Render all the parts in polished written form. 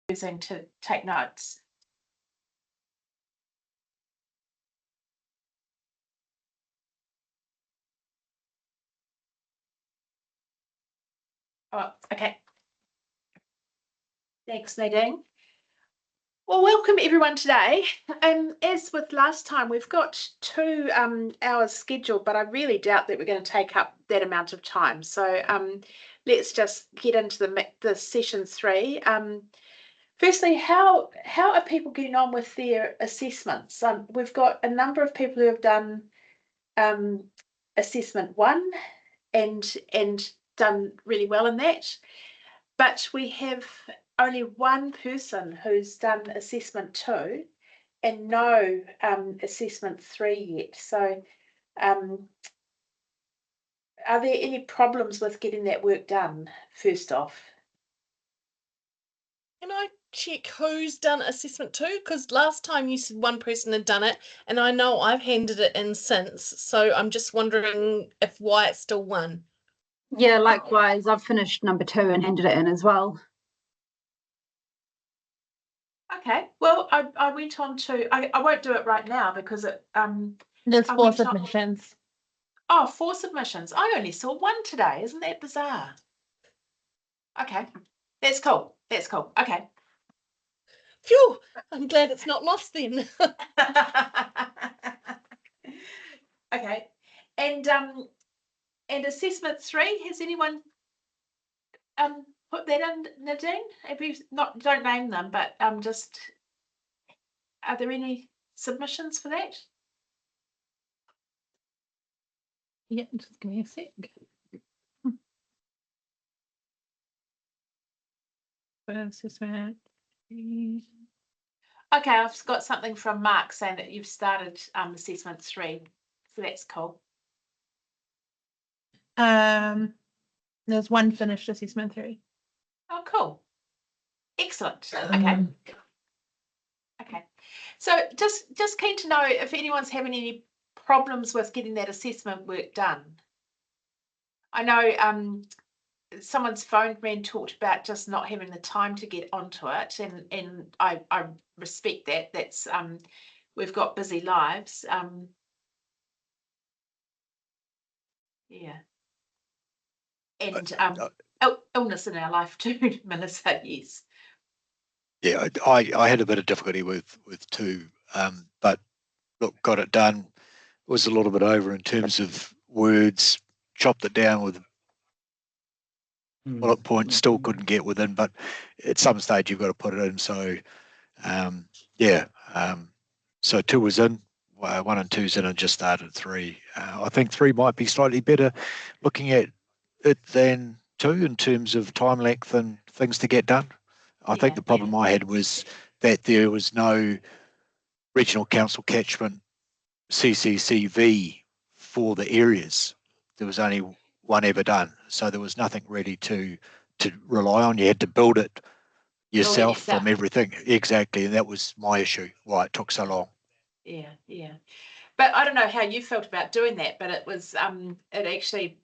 using to take notes. Oh, okay. Thanks, Nadine. Well, welcome everyone today. As with last time, we've got 2 hours scheduled, but I really doubt that we're going to take up that amount of time. So let's just get into the session 3. Firstly, how are people getting on with their assessments? We've got a number of people who have done assessment 1 and done really well in that, but we have only one person who's done assessment 2 and no assessment 3 yet. So are there any problems with getting that work done first off? Can I check who's done assessment 2? Because last time you said one person had done it, and I know I've handed it in since, so I'm just wondering if why it's still 1. Yeah, likewise. I've finished number 2 and handed it in as well. Okay, well, I went on to, I won't do it right now because it There's I 4 went on- submissions. Oh, 4 submissions. I only saw 1 today. Isn't that bizarre? Okay, that's cool. That's cool. Okay. Phew, I'm glad it's not lost then. Okay, and assessment 3, has anyone put that in, Nadine? If you don't name them, but just are there any submissions for that? Yeah, just give me a sec. Assessment. Okay, I've got something from Mark saying that you've started assessment 3, so that's cool. There's 1 finished assessment 3. Oh, cool. Excellent. Okay. Okay. So just keen to know if anyone's having any problems with getting that assessment work done. I know someone's phoned me and talked about just not having the time to get onto it, and I respect that. That's we've got busy lives. Yeah. And illness in our life too, Melissa, yes. Yeah, I had a bit of difficulty with 2, but look, got it done. It was a little bit over in terms of words, chopped it down with bullet points, still couldn't get within, but at some stage you've got to put it in. So, so 2 was in, 1 and 2's in, and just started 3. I think 3 might be slightly better looking at it than 2 in terms of time length and things to get done. I think the problem I had was that there was no regional council catchment CCCV for the areas. There was only 1 ever done, so there was nothing really to rely on. You had to build it yourself from everything. Exactly, and that was my issue, why it took so long. Yeah. But I don't know how you felt about doing that, but it was it actually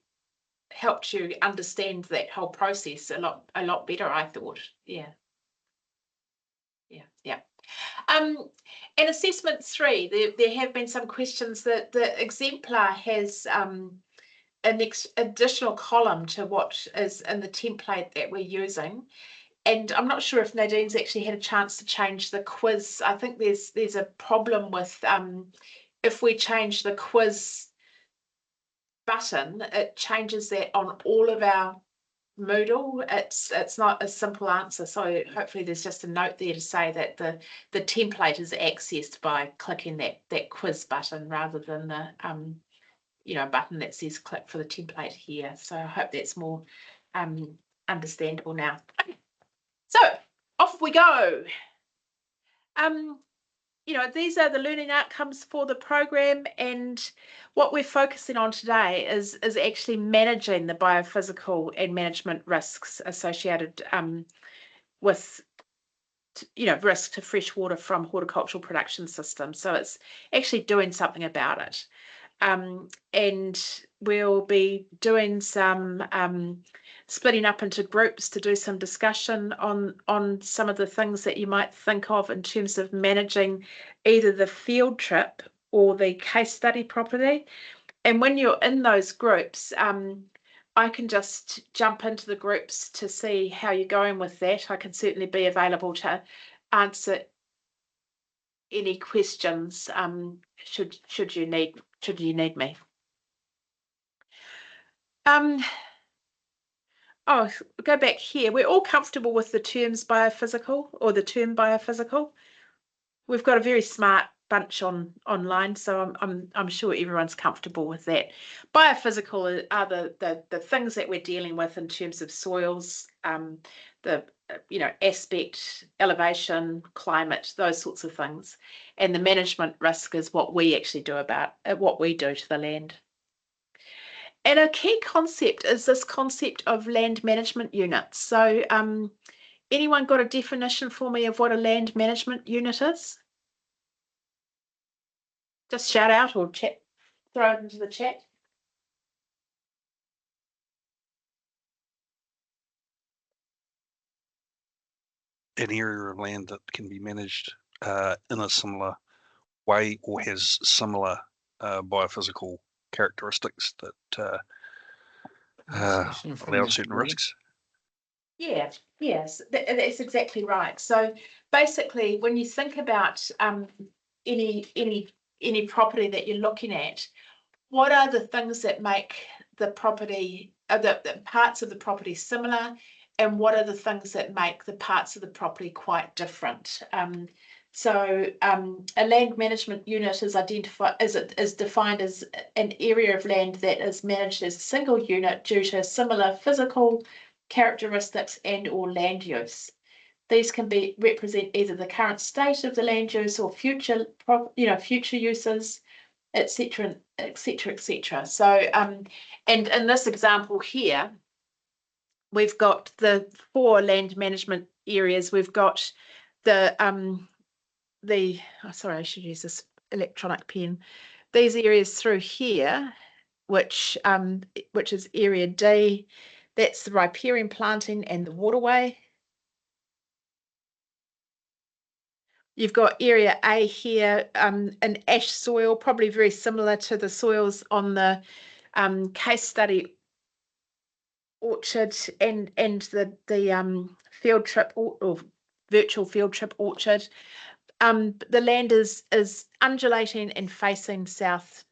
helped you understand that whole process a lot better, I thought. Yeah. And assessment 3, there have been some questions that the exemplar has an additional column to what is in the template that we're using. And I'm not sure if Nadine's actually had a chance to change the quiz. I think there's a problem with if we change the quiz button, it changes that on all of our Moodle. It's not a simple answer, so hopefully there's just a note there to say that the template is accessed by clicking that quiz button rather than the button that says click for the template here. So I hope that's more understandable now. Okay. So off we go. These are the learning outcomes for the program, and what we're focusing on today is actually managing the biophysical and management risks associated with risk to fresh water from horticultural production systems. So it's actually doing something about it. and we'll be doing some splitting up into groups to do some discussion on some of the things that you might think of in terms of managing either the field trip or the case study property. And when you're in those groups, I can just jump into the groups to see how you're going with that. I can certainly be available to answer any questions should you need me. Oh, go back here. We're all comfortable with the terms biophysical or the term biophysical. We've got a very smart bunch online, so I'm sure everyone's comfortable with that. Biophysical are the things that we're dealing with in terms of soils, the aspect, elevation, climate, those sorts of things. And the management risk is what we actually do what we do to the land. And a key concept is this concept of land management units. So anyone got a definition for me of what a land management unit is? Just shout out or chat, throw it into the chat. An area of land that can be managed in a similar way or has similar biophysical characteristics that allow certain risks. Yeah, yes, that's exactly right. So basically, when you think about any property that you're looking at, what are the things that make the property, the parts of the property similar, and what are the things that make the parts of the property quite different? So a land management unit is defined as an area of land that is managed as a single unit due to similar physical characteristics and or land use. These can represent either the current state of the land use or future uses, etc., etc., etc. So and in this example here, we've got the 4 land management areas. We've got sorry, I should use this electronic pen. These areas through here, which is area D, that's the riparian planting and the waterway. You've got area A here, an ash soil, probably very similar to the soils on the case study orchard and the field trip or virtual field trip orchard. The land is undulating and facing southwest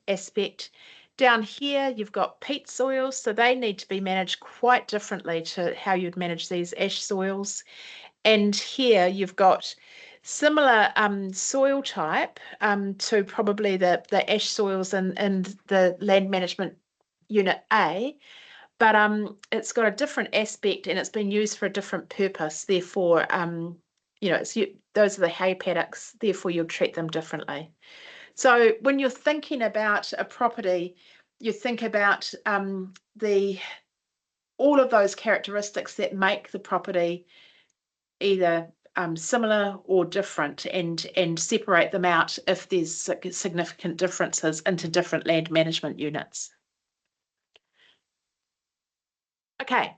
aspect. Down here, you've got peat soils, so they need to be managed quite differently to how you'd manage these ash soils. And here you've got similar soil type to probably the ash soils in the land management unit A, but it's got a different aspect and it's been used for a different purpose. Therefore, those are the hay paddocks, therefore you'll treat them differently. So when you're thinking about a property, you think about all of those characteristics that make the property either similar or different, and separate them out if there's significant differences into different land management units. Okay.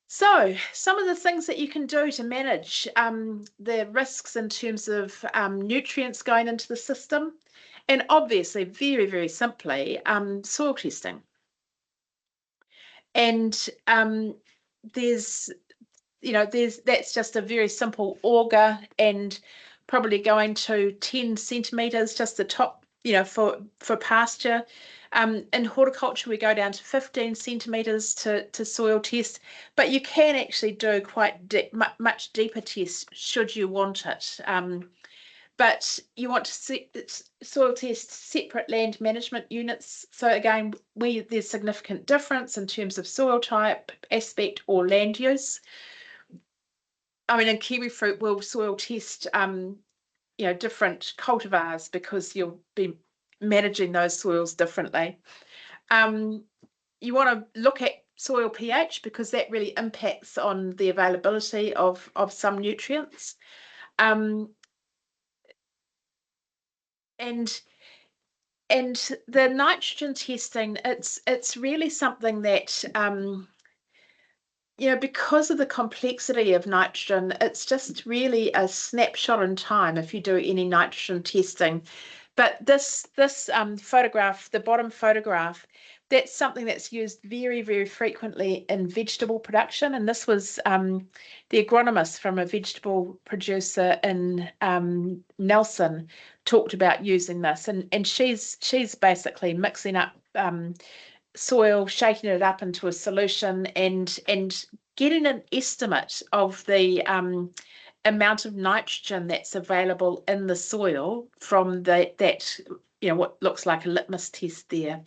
So some of the things that you can do to manage the risks in terms of nutrients going into the system, and obviously very, very simply, soil testing. And that's just a very simple auger and probably going to 10 centimetres, just the top, for pasture. In horticulture, we go down to 15 centimetres to soil test, but you can actually do quite much deeper tests should you want it. But you want to soil test separate land management units. So again, there's significant difference in terms of soil type, aspect, or land use. I mean, in kiwifruit, we'll soil test, different cultivars because you'll be managing those soils differently. You want to look at soil pH because that really impacts on the availability of some nutrients. And the nitrogen testing, it's really something that because of the complexity of nitrogen, it's just really a snapshot in time if you do any nitrogen testing. But this photograph, the bottom photograph, that's something that's used very, very frequently in vegetable production. And this was the agronomist from a vegetable producer in Nelson talked about using this. And she's basically mixing up soil, shaking it up into a solution and getting an estimate of the amount of nitrogen that's available in the soil from that what looks like a litmus test there.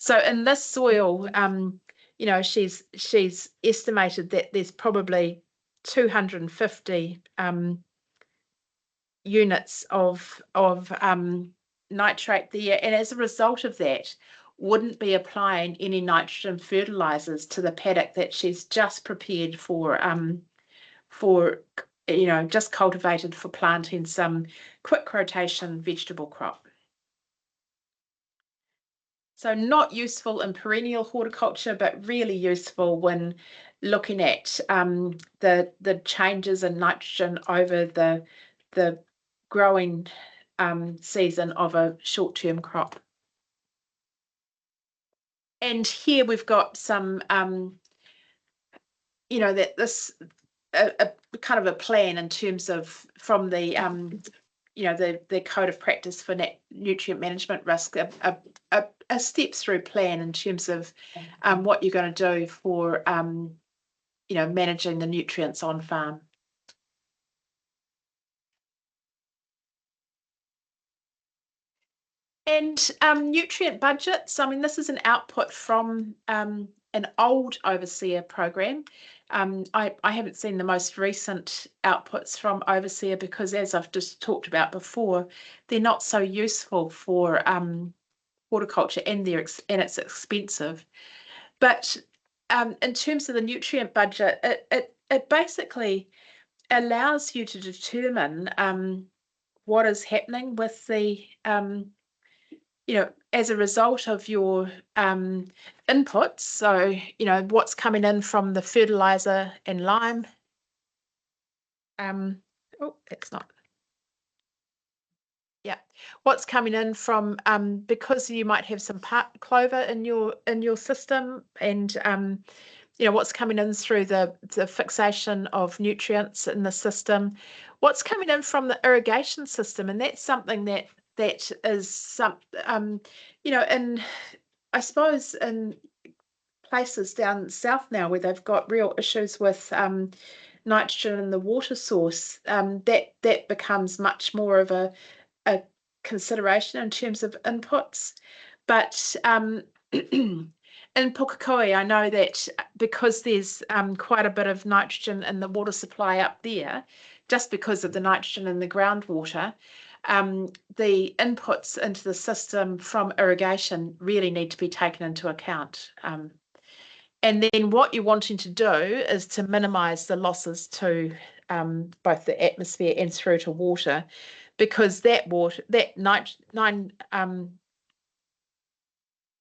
So in this soil, she's estimated that there's probably 250 units of nitrate there, and as a result of that, wouldn't be applying any nitrogen fertilizers to the paddock that she's just prepared for just cultivated for planting some quick rotation vegetable crop. So not useful in perennial horticulture, but really useful when looking at the changes in nitrogen over the growing season of a short-term crop. And here we've got some, that this a kind of a plan in terms of from the the code of practice for nutrient management risk, a steps through plan in terms of what you're going to do for managing the nutrients on farm. And nutrient budgets, I mean, this is an output from an old Overseer program. I haven't seen the most recent outputs from Overseer because, as I've just talked about before, they're not so useful for horticulture and it's expensive. But in terms of the nutrient budget, it basically allows you to determine what is happening with the as a result of your inputs. So, what's coming in from the fertilizer and lime. It's not. Yeah, what's coming in from because you might have some clover in your system, and what's coming in through the fixation of nutrients in the system, what's coming in from the irrigation system, and that's something that is some in I suppose in places down south now where they've got real issues with nitrogen in the water source, that becomes much more of a consideration in terms of inputs. But in Pukekohe, I know that because there's quite a bit of nitrogen in the water supply up there, just because of the nitrogen in the groundwater, the inputs into the system from irrigation really need to be taken into account. And then what you're wanting to do is to minimize the losses to both the atmosphere and through to water, because that 9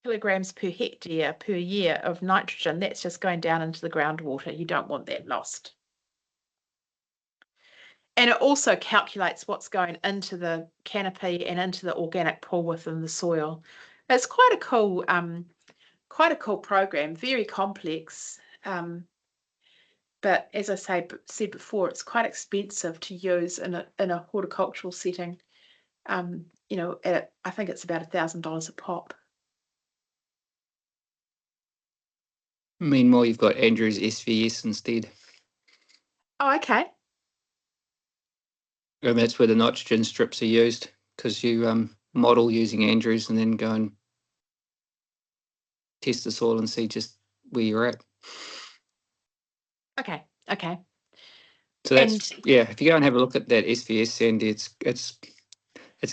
kilograms per hectare per year of nitrogen, that's just going down into the groundwater. You don't want that lost. And it also calculates what's going into the canopy and into the organic pool within the soil. It's quite a cool program, very complex. But as I said before, it's quite expensive to use in a horticultural setting. I think it's about $1,000 a pop. Meanwhile, you've got Andrew's SVS instead. Oh, okay. And that's where the nitrogen strips are used, because you model using Andrews and then go and test the soil and see just where you're at. Okay. So that's if you go and have a look at that SVS, Sandy, it's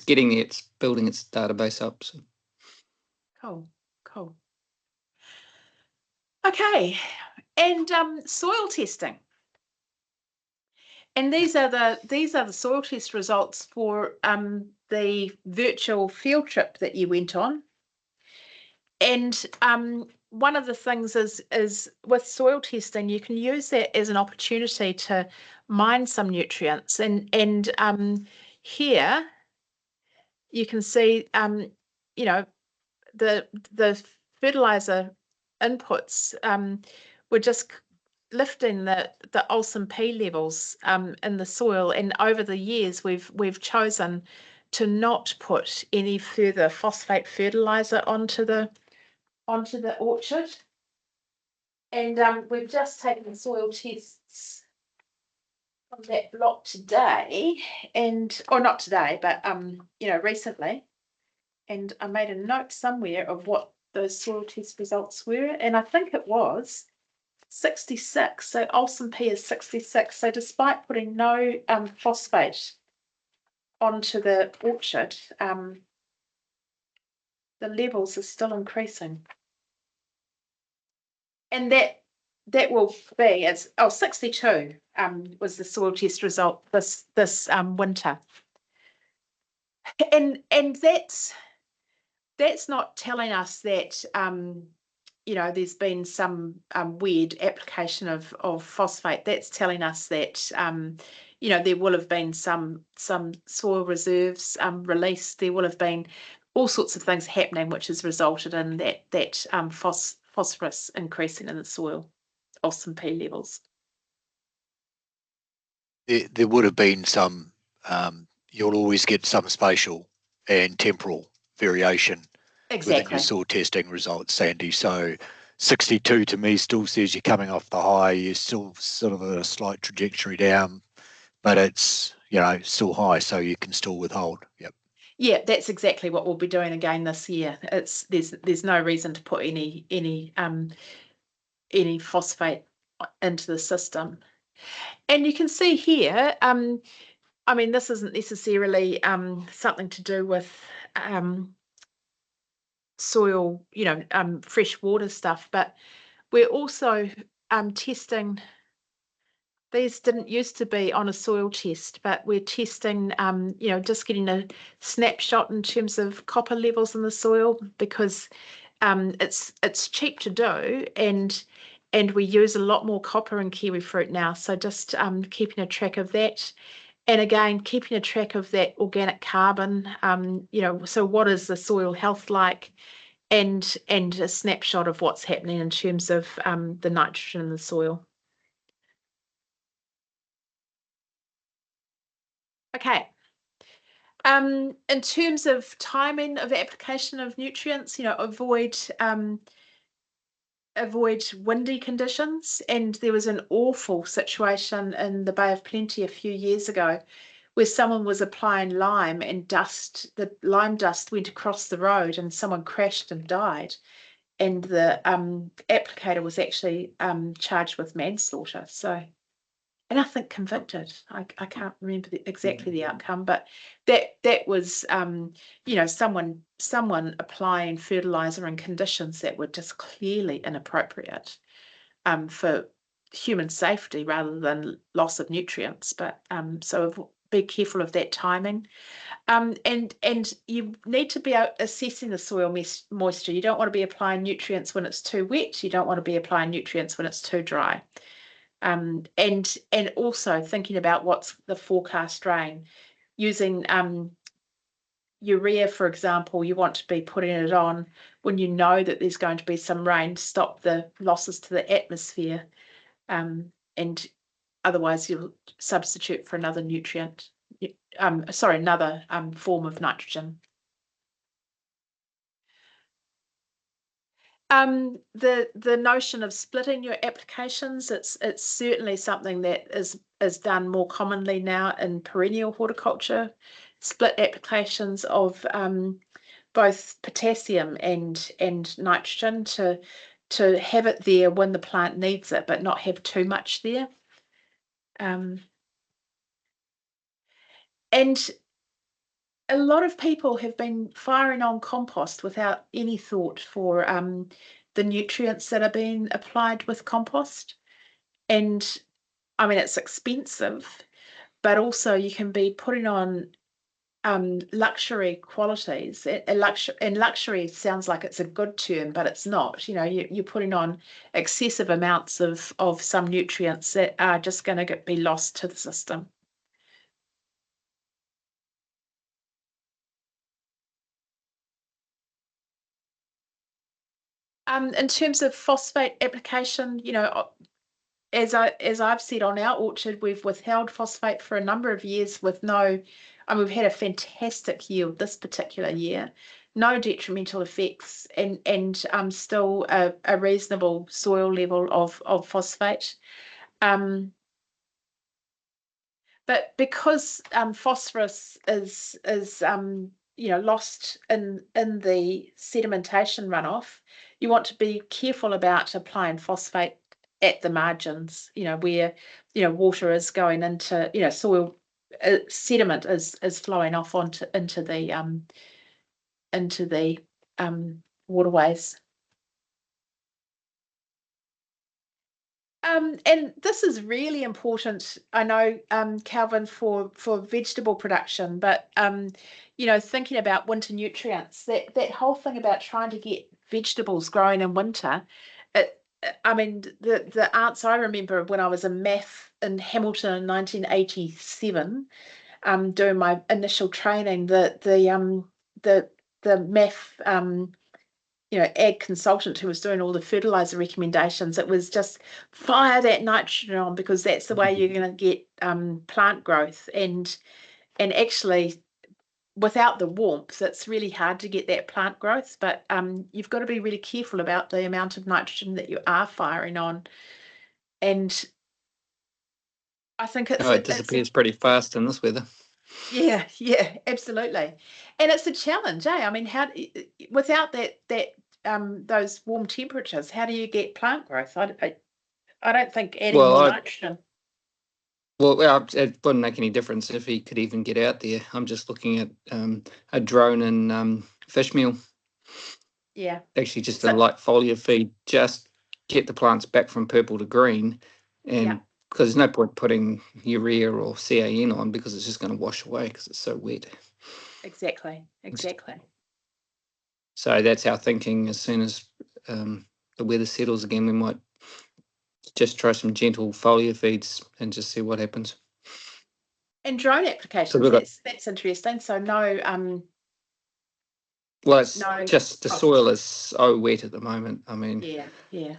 getting there, it's building its database up. So. Cool. Okay, and soil testing. And these are the soil test results for the virtual field trip that you went on. And one of the things is with soil testing, you can use that as an opportunity to mine some nutrients. And here you can see you know, the fertilizer inputs were just lifting the Olsen P levels in the soil, and over the years we've chosen to not put any further phosphate fertilizer onto the orchard. And we've just taken the soil tests on that block today, or not today, but you know, recently. And I made a note somewhere of what those soil test results were, and I think it was 66. So Olsen P is 66. So despite putting no phosphate onto the orchard, the levels are still increasing. And that will be as 62 was the soil test result this winter. And that's not telling us that you know, there's been some weird application of phosphate. That's telling us that you know, there will have been some soil reserves released. There will have been all sorts of things happening, which has resulted in that phosphorus increasing in the soil, Olsen P levels. There would have been some. You'll always get some spatial and temporal variation within your soil testing results, Sandy. So 62 to me still says you're coming off the high. You're still sort of a slight trajectory down, but it's, you know, still high, so you can still withhold. Yep. Yeah, that's exactly what we'll be doing again this year. There's no reason to put any phosphate into the system. And you can see here, I mean, this isn't necessarily something to do with soil, you know, fresh water stuff, but we're also testing. These didn't used to be on a soil test, but we're testing, you know, just getting a snapshot in terms of copper levels in the soil, because it's cheap to do, and we use a lot more copper in kiwi fruit now. So just keeping a track of that. And again, keeping a track of that organic carbon, you know, so what is the soil health like, and a snapshot of what's happening in terms of the nitrogen in the soil. Okay. In terms of timing of application of nutrients, you know, avoid windy conditions. And there was an awful situation in the Bay of Plenty a few years ago where someone was applying lime, and the lime dust went across the road, and someone crashed and died. And the applicator was actually charged with manslaughter. So, and I think convicted. I can't remember exactly the outcome, but that was you know, someone applying fertilizer in conditions that were just clearly inappropriate for human safety rather than loss of nutrients. But so be careful of that timing. And you need to be assessing the soil moisture. You don't want to be applying nutrients when it's too wet. You don't want to be applying nutrients when it's too dry. And also thinking about what's the forecast rain. Using urea, for example, you want to be putting it on when you know that there's going to be some rain to stop the losses to the atmosphere, and otherwise you'll substitute for another nutrient. Another form of nitrogen. The notion of splitting your applications, it's certainly something that is done more commonly now in perennial horticulture. Split applications of both potassium and nitrogen to have it there when the plant needs it, but not have too much there. And a lot of people have been firing on compost without any thought for the nutrients that are being applied with compost. And I mean, it's expensive, but also you can be putting on luxury qualities. And luxury sounds like it's a good term, but it's not. You know, you're putting on excessive amounts of some nutrients that are just going to be lost to the system. In terms of phosphate application, you know, as I've said, on our orchard, we've withheld phosphate for a number of years with no, and we've had a fantastic yield this particular year, no detrimental effects, and still a reasonable soil level of phosphate. But because phosphorus is you know, lost in the sedimentation runoff, you want to be careful about applying phosphate at the margins, you know, where, you know, water is going into, you know, soil sediment is flowing off into the waterways. And this is really important, I know, Calvin, for vegetable production, but you know, thinking about winter nutrients, that whole thing about trying to get vegetables growing in winter, I mean, the answer I remember when I was in math in Hamilton in 1987, doing my initial training, the math you know, ag consultant who was doing all the fertilizer recommendations, it was just fire that nitrogen on, because that's the way you're going to get plant growth. And actually, without the warmth, it's really hard to get that plant growth. But you've got to be really careful about the amount of nitrogen that you are firing on. And I think it disappears pretty fast in this weather. Yeah, absolutely. And it's a challenge, I mean, how without that those warm temperatures, how do you get plant growth? I don't think adding more nitrogen. Well, it wouldn't make any difference if he could even get out there. I'm just looking at a drone and fish meal. Yeah. Actually, just a light foliar feed, just get the plants back from purple to green, and because there's no point putting urea or CAN on, because it's just going to wash away because it's so wet. Exactly. So that's our thinking. As soon as the weather settles again, we might just try some gentle foliar feeds and just see what happens. And drone applications, that's interesting. So no well, it's just the soil is so wet at the moment. I mean, yeah.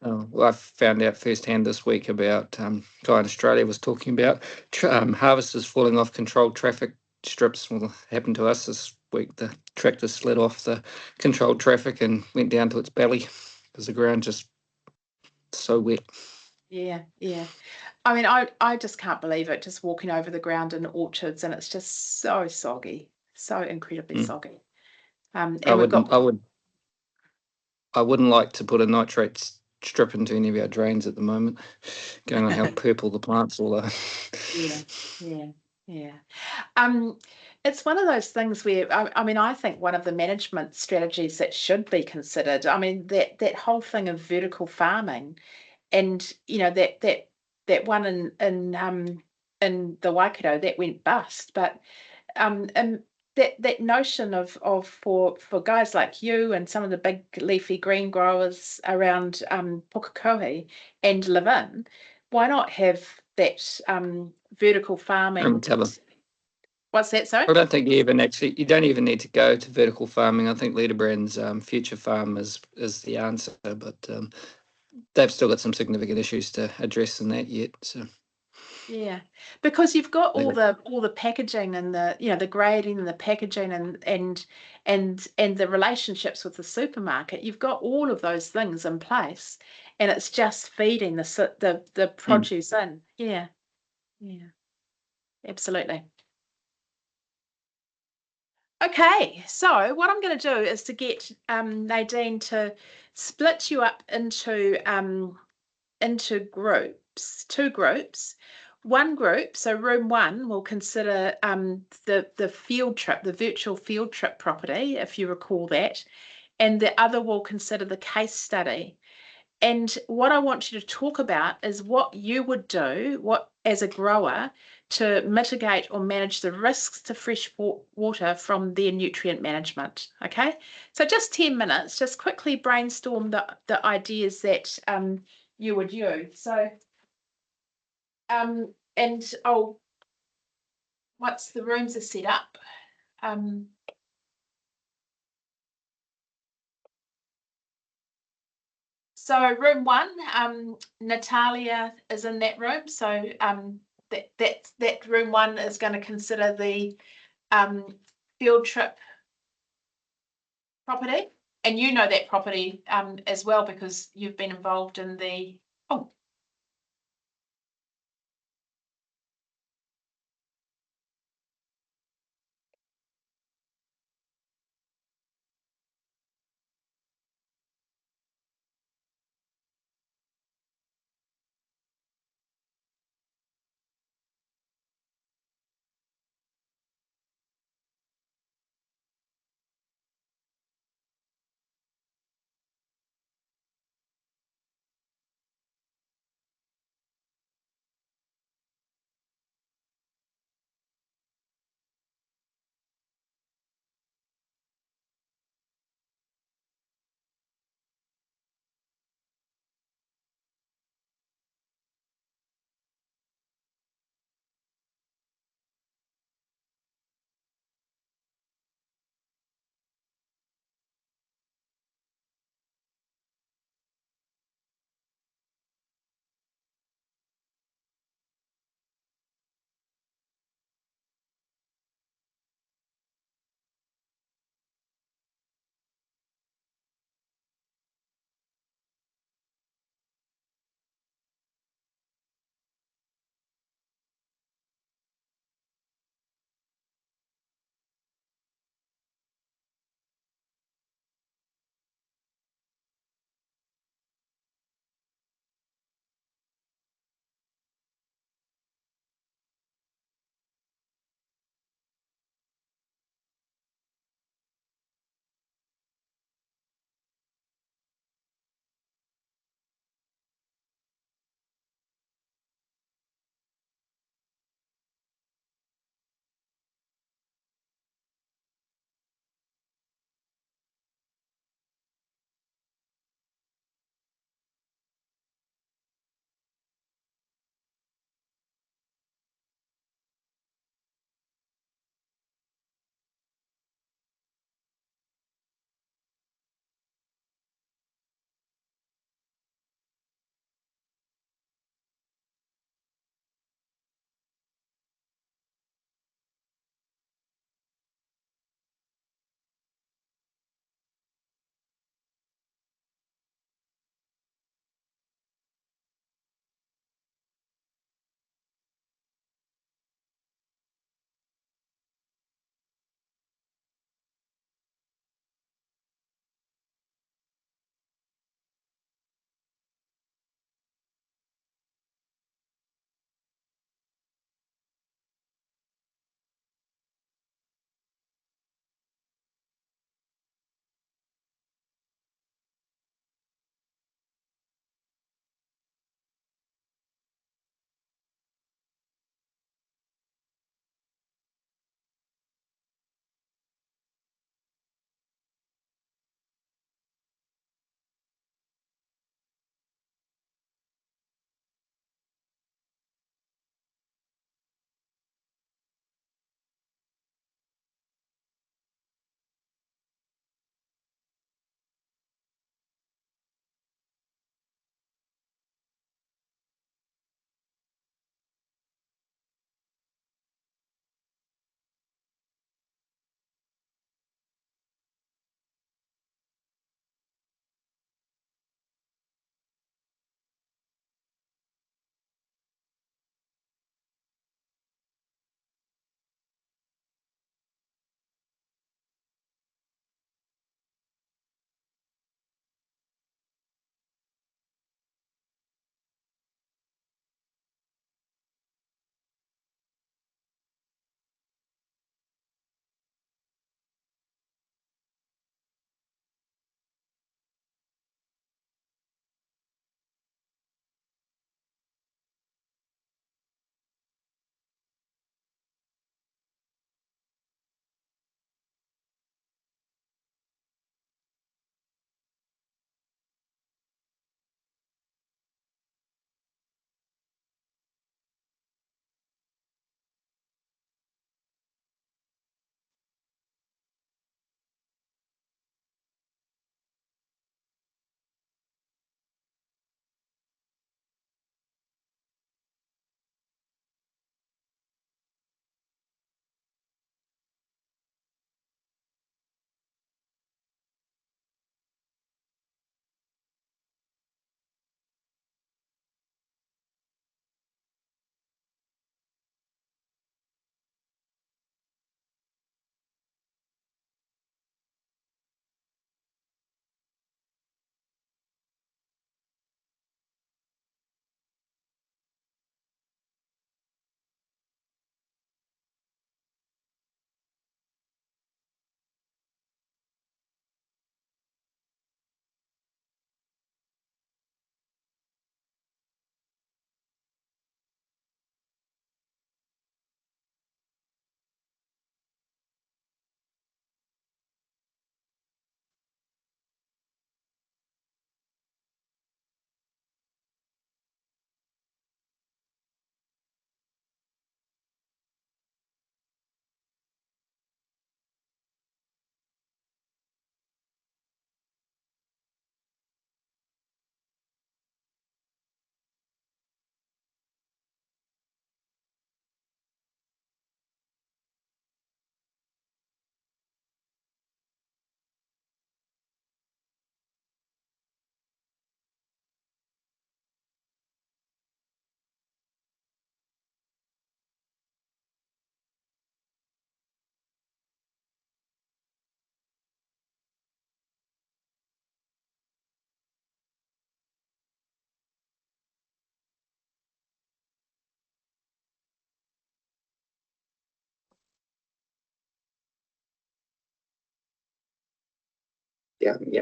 Well, I found out firsthand this week about a guy in Australia was talking about harvesters falling off controlled traffic strips. Well, happened to us this week. The tractor slid off the controlled traffic and went down to its belly because the ground just so wet. Yeah. I mean, I just can't believe it, just walking over the ground in orchards, and it's just so soggy, so incredibly soggy. And I wouldn't like to put a nitrate strip into any of our drains at the moment, going on how purple the plants all are. Yeah. It's one of those things where I mean, I think one of the management strategies that should be considered, I mean, that whole thing of vertical farming, and you know, that one in the Waikato that went bust, but and that notion of for guys like you and some of the big leafy green growers around Pukekohe and Levin, why not have that vertical farming? What's that, sorry? I don't think you don't even need to go to vertical farming. I think Liederbrand's Future Farm is the answer, but they've still got some significant issues to address in that yet. So. Yeah, because you've got all the packaging and the, you know, the grading and the packaging and the relationships with the supermarket. You've got all of those things in place, and it's just feeding the produce in. Yeah, absolutely. Okay, so what I'm going to do is to get Nadine to split you up into groups, 2 groups. One group, so room 1, will consider the field trip, the virtual field trip property, if you recall that, and the other will consider the case study. And what I want you to talk about is what you would do, what as a grower, to mitigate or manage the risks to fresh water from their nutrient management. Okay, so just 10 minutes, just quickly brainstorm the ideas that you would use. So, and once the rooms are set up, so room 1, Natalia is in that room. So that room 1 is going to consider the field trip property, and you know that property as well because you've been involved in the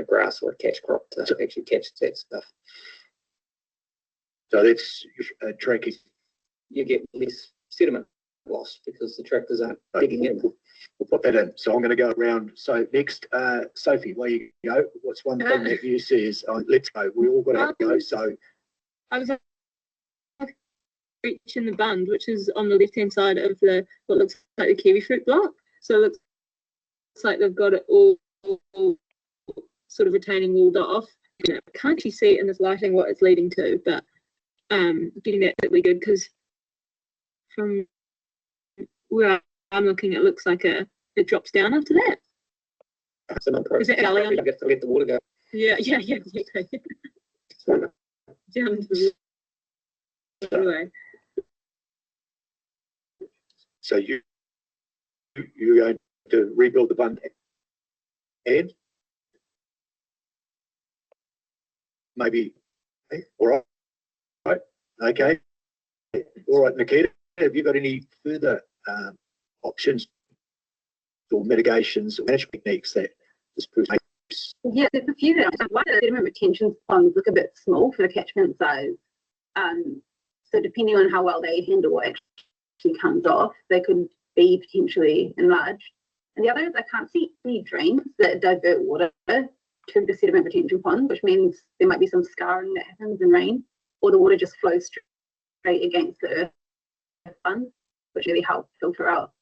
grass or a catch crop to actually catch that stuff. So that's tricky. You get less sediment loss because the tractors aren't digging in. We'll put that in. So I'm going to go around. So next, Sophie, where you go? What's one thing that you see is, let's go. We all got to have a go. So I was reaching the bund, which is on the left-hand side of the what looks like the kiwi fruit block. So it looks like they've got it all sort of retaining walled off. I can't actually see it in this lighting what it's leading to, but getting that would be good because from where I'm looking, it looks like it drops down after that. Is that gully? You have to let the water go. Yeah, exactly. Down to the waterway. So you're going to rebuild the bund and maybe, all right, okay, all right, Nikita, have you got any further options or mitigations or management techniques that this person makes? Yeah, there's a few that one of the sediment retention ponds look a bit small for the catchment size. So depending on how well they handle what actually comes off, they could be potentially enlarged. And the other is I can't see any drains that divert water to the sediment retention pond, which means there might be some scarring that happens in rain, or the water just flows straight against the earth fund, which really helps filter out.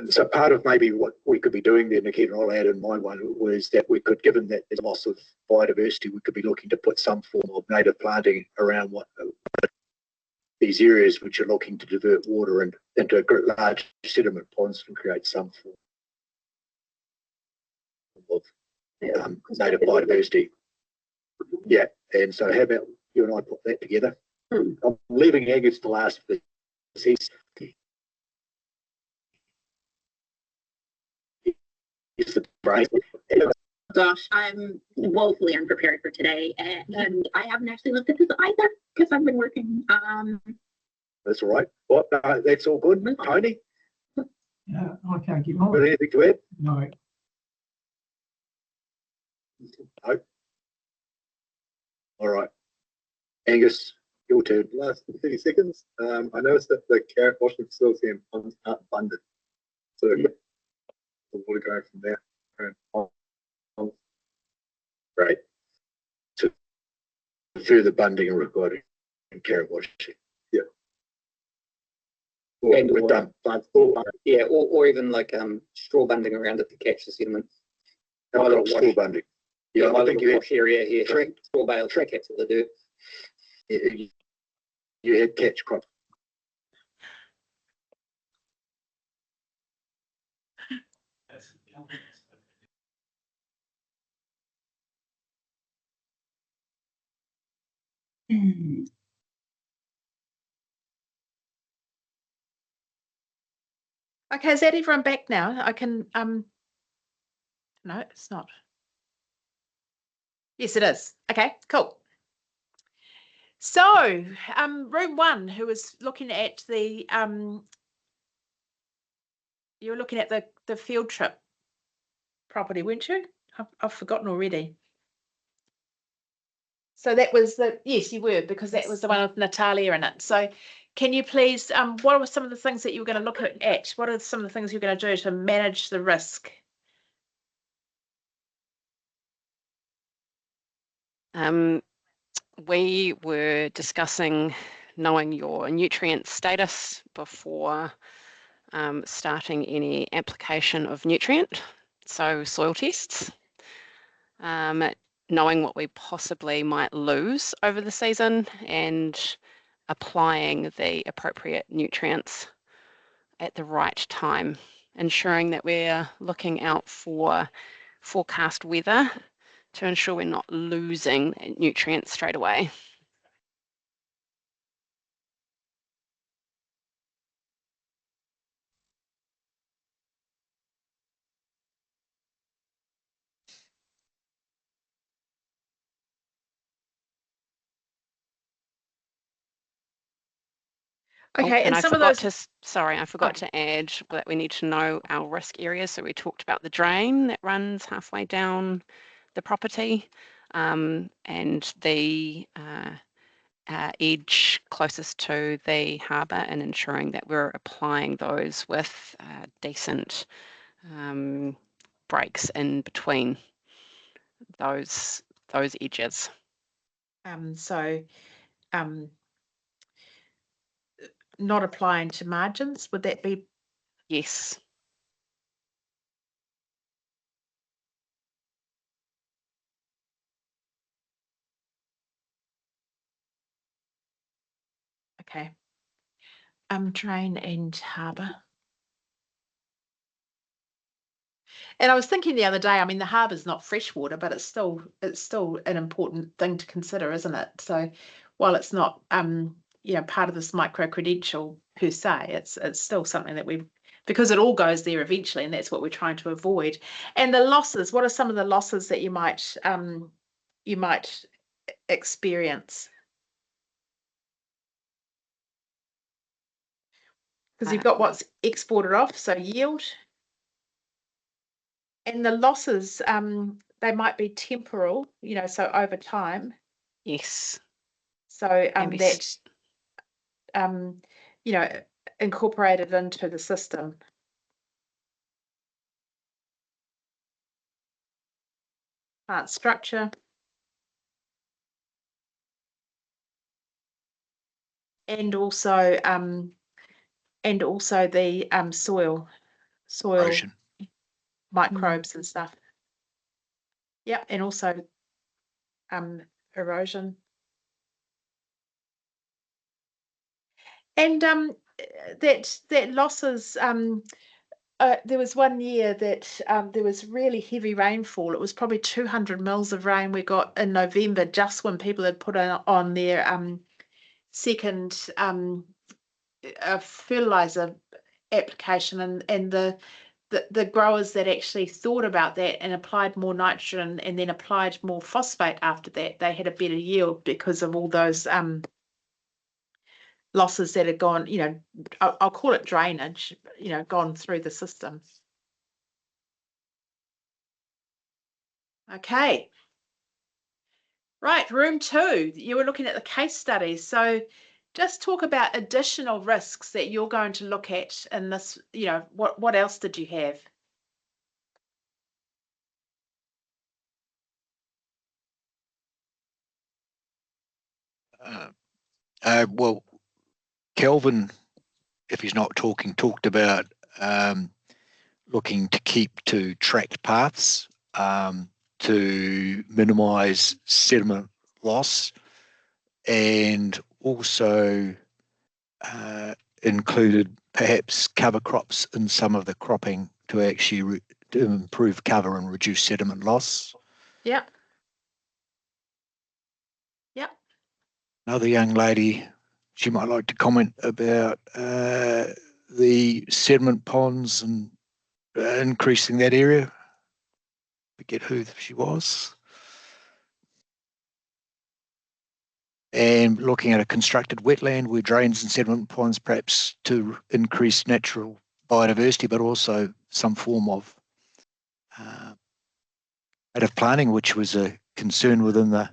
So part of maybe what we could be doing there, Nikita, and I'll add in my one, was that we could, given that there's loss of biodiversity, we could be looking to put some form of native planting around what these areas which are looking to divert water into large sediment ponds and create some form of native biodiversity. Yeah, and so how about you and I put that together? I'm leaving Angus to last for this. He's the brain. Gosh, I'm woefully unprepared for today, and I haven't actually looked at this either because I've been working. That's all right. Well, no, that's all good. Tony? Yeah, I can't get on. Got anything to add? No. No. All right. Angus, your turn. Last 30 seconds. I noticed that the carrot washing facility and ponds aren't funded. So the water going from there. Right. So further bunding required in carrot washing. Yeah. And We're done. Or even like straw bunding around it to catch the sediment. Straw bunding. Yeah, I think you had area here. Straw bale track catch all the dirt. You had catch crop. Okay, is that everyone back now? I can no, it's not. Yes, it is. Okay, cool. So room one, who was looking at the you were looking at the field trip property, weren't you? I've forgotten already. So that was yes, you were, because that was the one with Natalia in it. So can you please, what were some of the things that you were going to look at? What are some of the things you're going to do to manage the risk? We were discussing knowing your nutrient status before starting any application of nutrient, so soil tests, knowing what we possibly might lose over the season and applying the appropriate nutrients at the right time, ensuring that we're looking out for forecast weather to ensure we're not losing nutrients straight away. Okay, and I some of forgot those. I forgot to add that we need to know our risk areas. So we talked about the drain that runs halfway down the property, and the edge closest to the harbour, and ensuring that we're applying those with decent breaks in between those edges. So not applying to margins, would that be? Yes. Okay. Drain and harbour. And I was thinking the other day, I mean, the harbour's not freshwater, but it's still an important thing to consider, isn't it? So while it's not part of this micro credential per se, it's still something that because it all goes there eventually, and that's what we're trying to avoid. And the losses, what are some of the losses that you might experience? Because you've got what's exported off, so yield. And the losses, they might be temporal, so over time. Yes. So that incorporated into the system. Plant structure. And also the soil Erosion. microbes and stuff. Yep, and also erosion. And that losses. There was one year that there was really heavy rainfall. It was probably 200 mils of rain we got in November, just when people had put on their second fertilizer application, and the growers that actually thought about that and applied more nitrogen and then applied more phosphate after that, they had a better yield because of all those losses that had gone, I'll call it drainage, gone through the system. Okay. Right, room 2, you were looking at the case studies. So just talk about additional risks that you're going to look at in this, what else did you have? Well, Kelvin, if he's not talking, talked about looking to keep to tracked paths to minimise sediment loss, and also included perhaps cover crops in some of the cropping to actually to improve cover and reduce sediment loss. Yep. Yep. Another young lady, she might like to comment about the sediment ponds and increasing that area. Forget who she was. And looking at a constructed wetland where drains and sediment ponds perhaps to increase natural biodiversity, but also some form of native planting, which was a concern within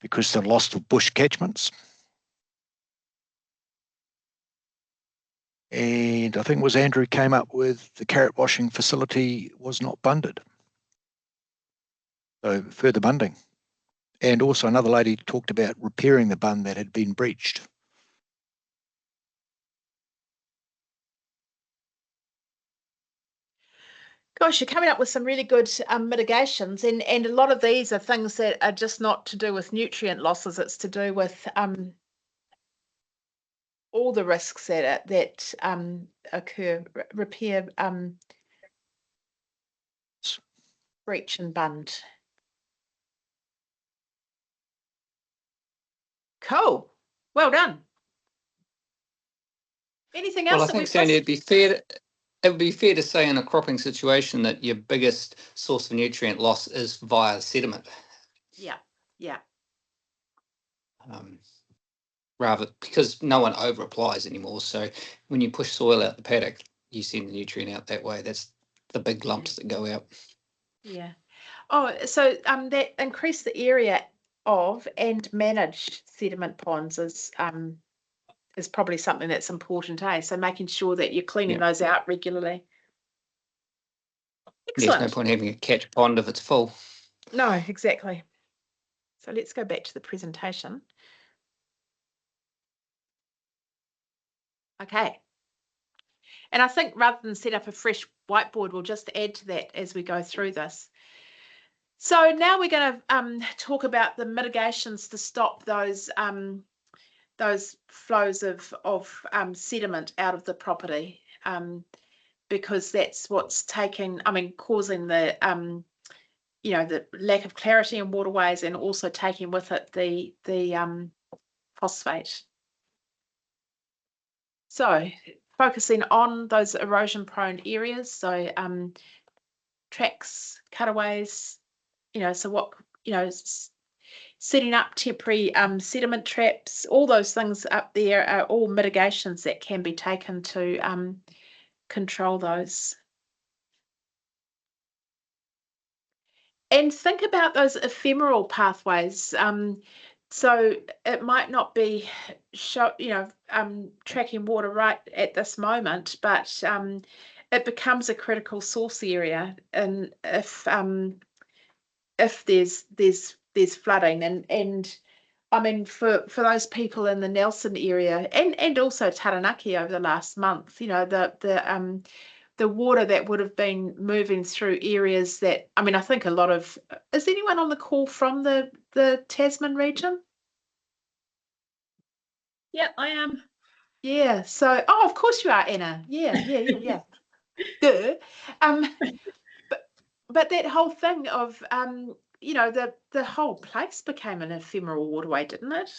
because the loss of bush catchments. And I think it was Andrew came up with the carrot washing facility was not bunded. So further bunding. And also another lady talked about repairing the bund that had been breached. Gosh, you're coming up with some really good mitigations, and a lot of these are things that are just not to do with nutrient losses. It's to do with all the risks that occur, repair, breach and bund. Cool. Well done. Anything else? Well, I think, Sandy, it would be fair to say in a cropping situation that your biggest source of nutrient loss is via sediment. Yeah, yeah. Rather, because no one over applies anymore. So when you push soil out the paddock, you send the nutrient out that way. That's the big lumps that go out. Yeah. Oh, so that increase the area of and manage sediment ponds is probably something that's important, eh? So making sure that you're cleaning those out regularly. There's Excellent. no point having a catch pond if it's full. No, exactly. So let's go back to the presentation. Okay. And I think rather than set up a fresh whiteboard, we'll just add to that as we go through this. So now we're going to talk about the mitigations to stop those flows of sediment out of the property, because that's what's causing the the lack of clarity in waterways, and also taking with it the phosphate. So focusing on those erosion-prone areas, so tracks, cutaways, setting up temporary sediment traps, all those things up there are all mitigations that can be taken to control those. And think about those ephemeral pathways. So it might not be tracking water right at this moment, but it becomes a critical source area, and if there's flooding, and I mean for those people in the Nelson area and also Taranaki over the last month, the water that would have been moving through areas that, I think a lot of, is anyone on the call from the Tasman region? Yep, I am. Yeah, so, of course you are, Anna. Yeah. Duh. But that whole thing of, the whole place became an ephemeral waterway, didn't it?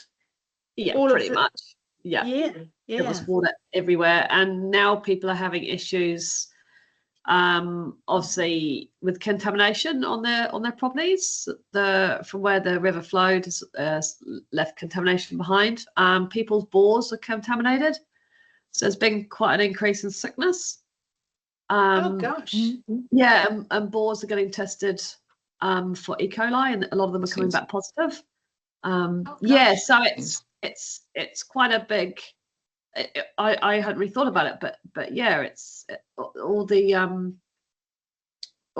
Yeah, pretty much. Yeah. Yeah. There was water everywhere, and now people are having issues, obviously with contamination on their properties. From where the river flowed has left contamination behind. People's bores are contaminated, so there's been quite an increase in sickness. Oh gosh. Yeah, and bores are getting tested for E. coli, and a lot of them are coming back positive. Yeah, so it's quite a big. I hadn't really thought about it, but yeah, it's all the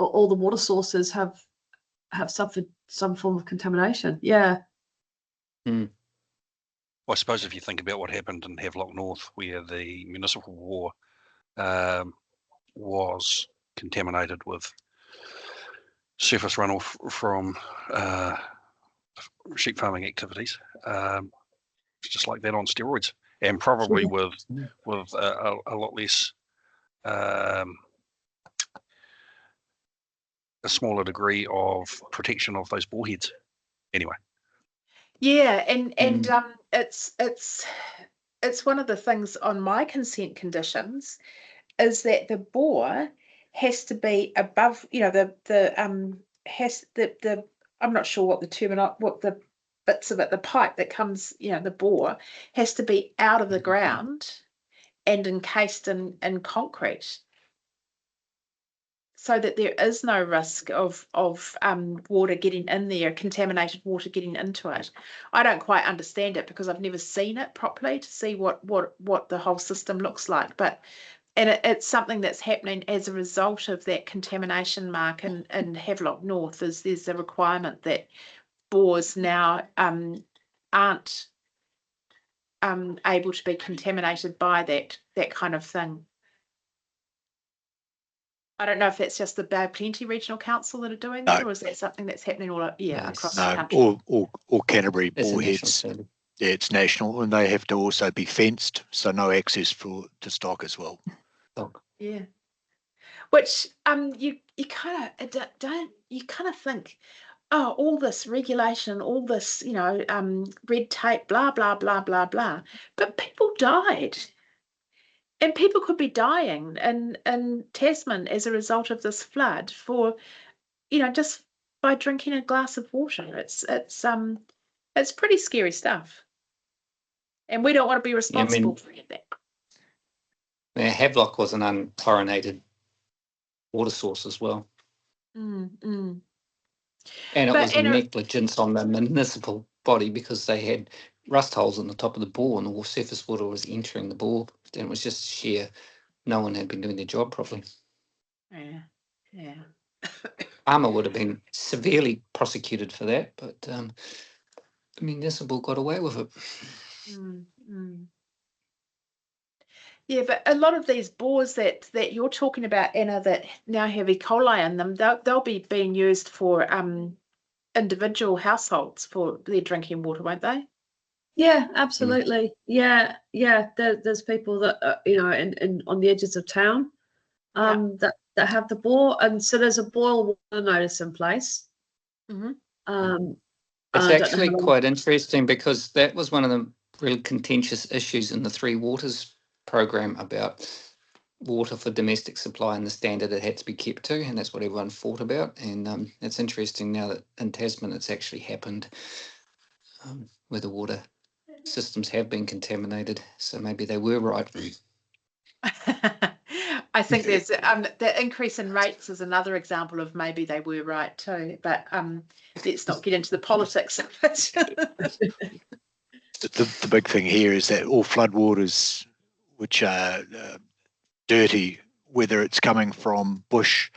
water sources have suffered some form of contamination. Yeah. Well, I suppose if you think about what happened in Havelock North, where the municipal war was contaminated with surface runoff from sheep farming activities, it's just like that on steroids, and probably with a lot less, a smaller degree of protection of those boreheads. Anyway. Yeah, and it's one of the things on my consent conditions is that the bore has to be above, I'm not sure what the bits of it, the pipe that comes, the bore has to be out of the ground and encased in concrete, so that there is no risk of water getting in there, contaminated water getting into it. I don't quite understand it because I've never seen it properly to see what the whole system looks like, and it's something that's happening as a result of that contamination mark in Havelock North. There's a requirement that bores now aren't able to be contaminated by that kind of thing. I don't know if that's just the Bay of Plenty Regional Council that are doing that, or is that something that's happening across the country? All Canterbury boreheads. Yeah, it's national, and they have to also be fenced, so no access to stock as well. Yeah, which you kind of think, oh, all this regulation, all this red tape, blah blah blah blah blah, but people died, and people could be dying in Tasman as a result of this flood for just by drinking a glass of water. It's pretty scary stuff, and we don't want to be responsible for that. Havelock was an unchlorinated water source as well. And it But was in a, negligence on the municipal body because they had rust holes on the top of the bore and the surface water was entering the bore. And it was just sheer, no one had been doing their job properly. yeah. Armour would have been severely prosecuted for that, but the municipal got away with it. Yeah, but a lot of these bores that you're talking about, Anna, that now have E. coli in them, they'll be being used for individual households for their drinking water, won't they? Yeah, absolutely. Yeah. There's people that in on the edges of town, that have the bore, and so there's a boil water notice in place. Mm-hmm. It's actually quite interesting because that was one of the really contentious issues in the Three Waters program about water for domestic supply and the standard it had to be kept to, and that's what everyone fought about. And it's interesting now that in Tasman it's actually happened, where the water systems have been contaminated, so maybe they were right. I think there's the increase in rates is another example of maybe they were right too, but let's not get into the politics of it. The big thing here is that all floodwaters, which are dirty, whether it's coming from bush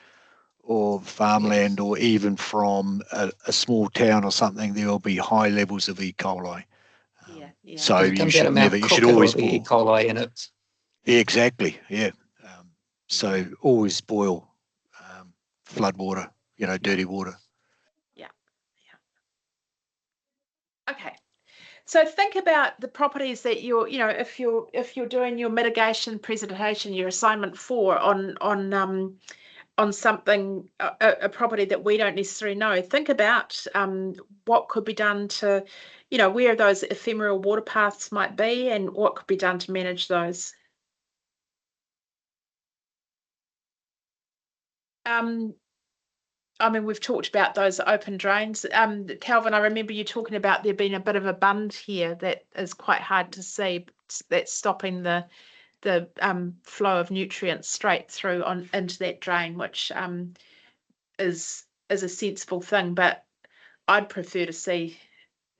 or farmland or even from a small town or something, there will be high levels of E. coli. So you should never, you should always boil. E. coli in it. Yeah, exactly. Yeah. So always boil flood water, dirty water. Yeah. Okay. So think about the properties that you're, if you're doing your mitigation presentation, your assignment 4 on something, a property that we don't necessarily know. Think about what could be done to, where those ephemeral water paths might be and what could be done to manage those. I mean, we've talked about those open drains. Calvin, I remember you talking about there being a bit of a bund here that is quite hard to see. That's stopping the flow of nutrients straight through into that drain, which is a sensible thing. But I'd prefer to see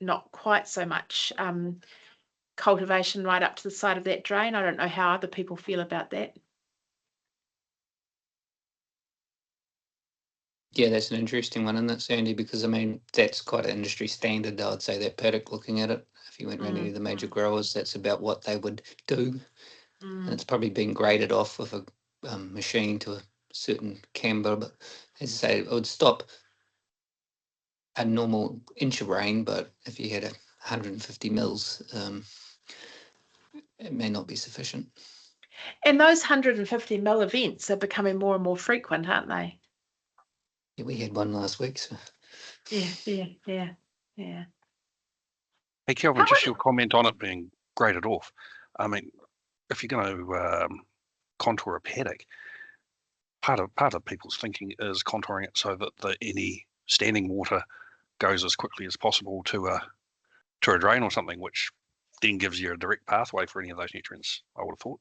not quite so much cultivation right up to the side of that drain. I don't know how other people feel about that. Yeah, that's an interesting one, isn't it, Sandy? Because, I mean, that's quite an industry standard, I'd say, that paddock, looking at it. If you went around any of the major growers, that's about what they would do. And it's probably been graded off with a machine to a certain camber. But as I say, it would stop a normal inch of rain, but if you had 150 mils, it may not be sufficient. And those 150 mil events are becoming more and more frequent, aren't they? Yeah, we had one last week. So. Yeah. Hey, Kelvin, just your comment on it being graded off. I mean, if you're going to contour a paddock, part of people's thinking is contouring it so that any standing water goes as quickly as possible to a drain or something, which then gives you a direct pathway for any of those nutrients, I would have thought.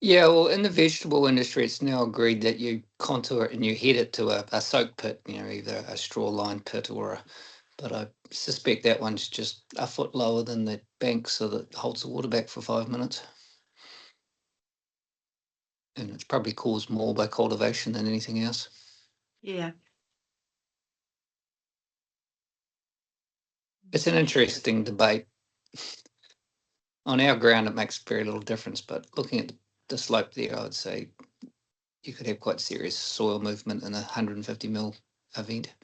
Yeah, well, in the vegetable industry, it's now agreed that you contour it and you head it to a soak pit, either a straw-lined pit but I suspect that one's just a foot lower than the bank, so that it holds the water back for 5 minutes. And it's probably caused more by cultivation than anything else. Yeah. It's an interesting debate. On our ground, it makes very little difference, but looking at the slope there, I would say you could have quite serious soil movement in a 150 mil event.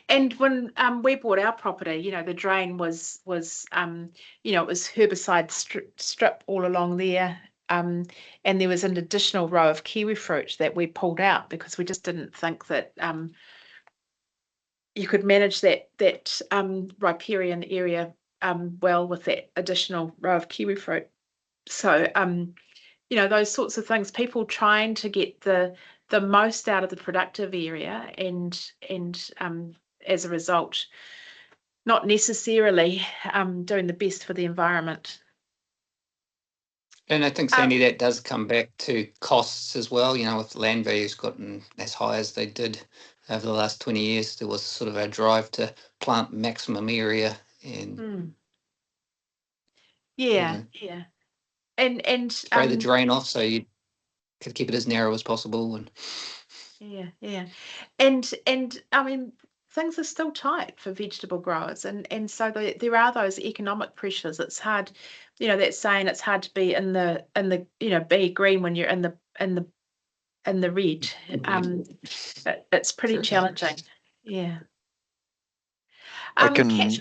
And when we bought our property, the drain was it was herbicide strip all along there, and there was an additional row of kiwi fruit that we pulled out because we just didn't think that you could manage that riparian area well with that additional row of kiwi fruit. So those sorts of things, people trying to get the most out of the productive area and as a result not necessarily doing the best for the environment. And I think, Sandy, that does come back to costs as well. You know, with land values gotten as high as they did over the last 20 years, there was sort of a drive to plant maximum area and Yeah, yeah. And spray the drain off so you could keep it as narrow as possible. And yeah. And I mean, things are still tight for vegetable growers, and so there are those economic pressures. It's hard, you know, that's saying it's hard to be in the be green when you're in the red. It's pretty challenging. Yeah. I can.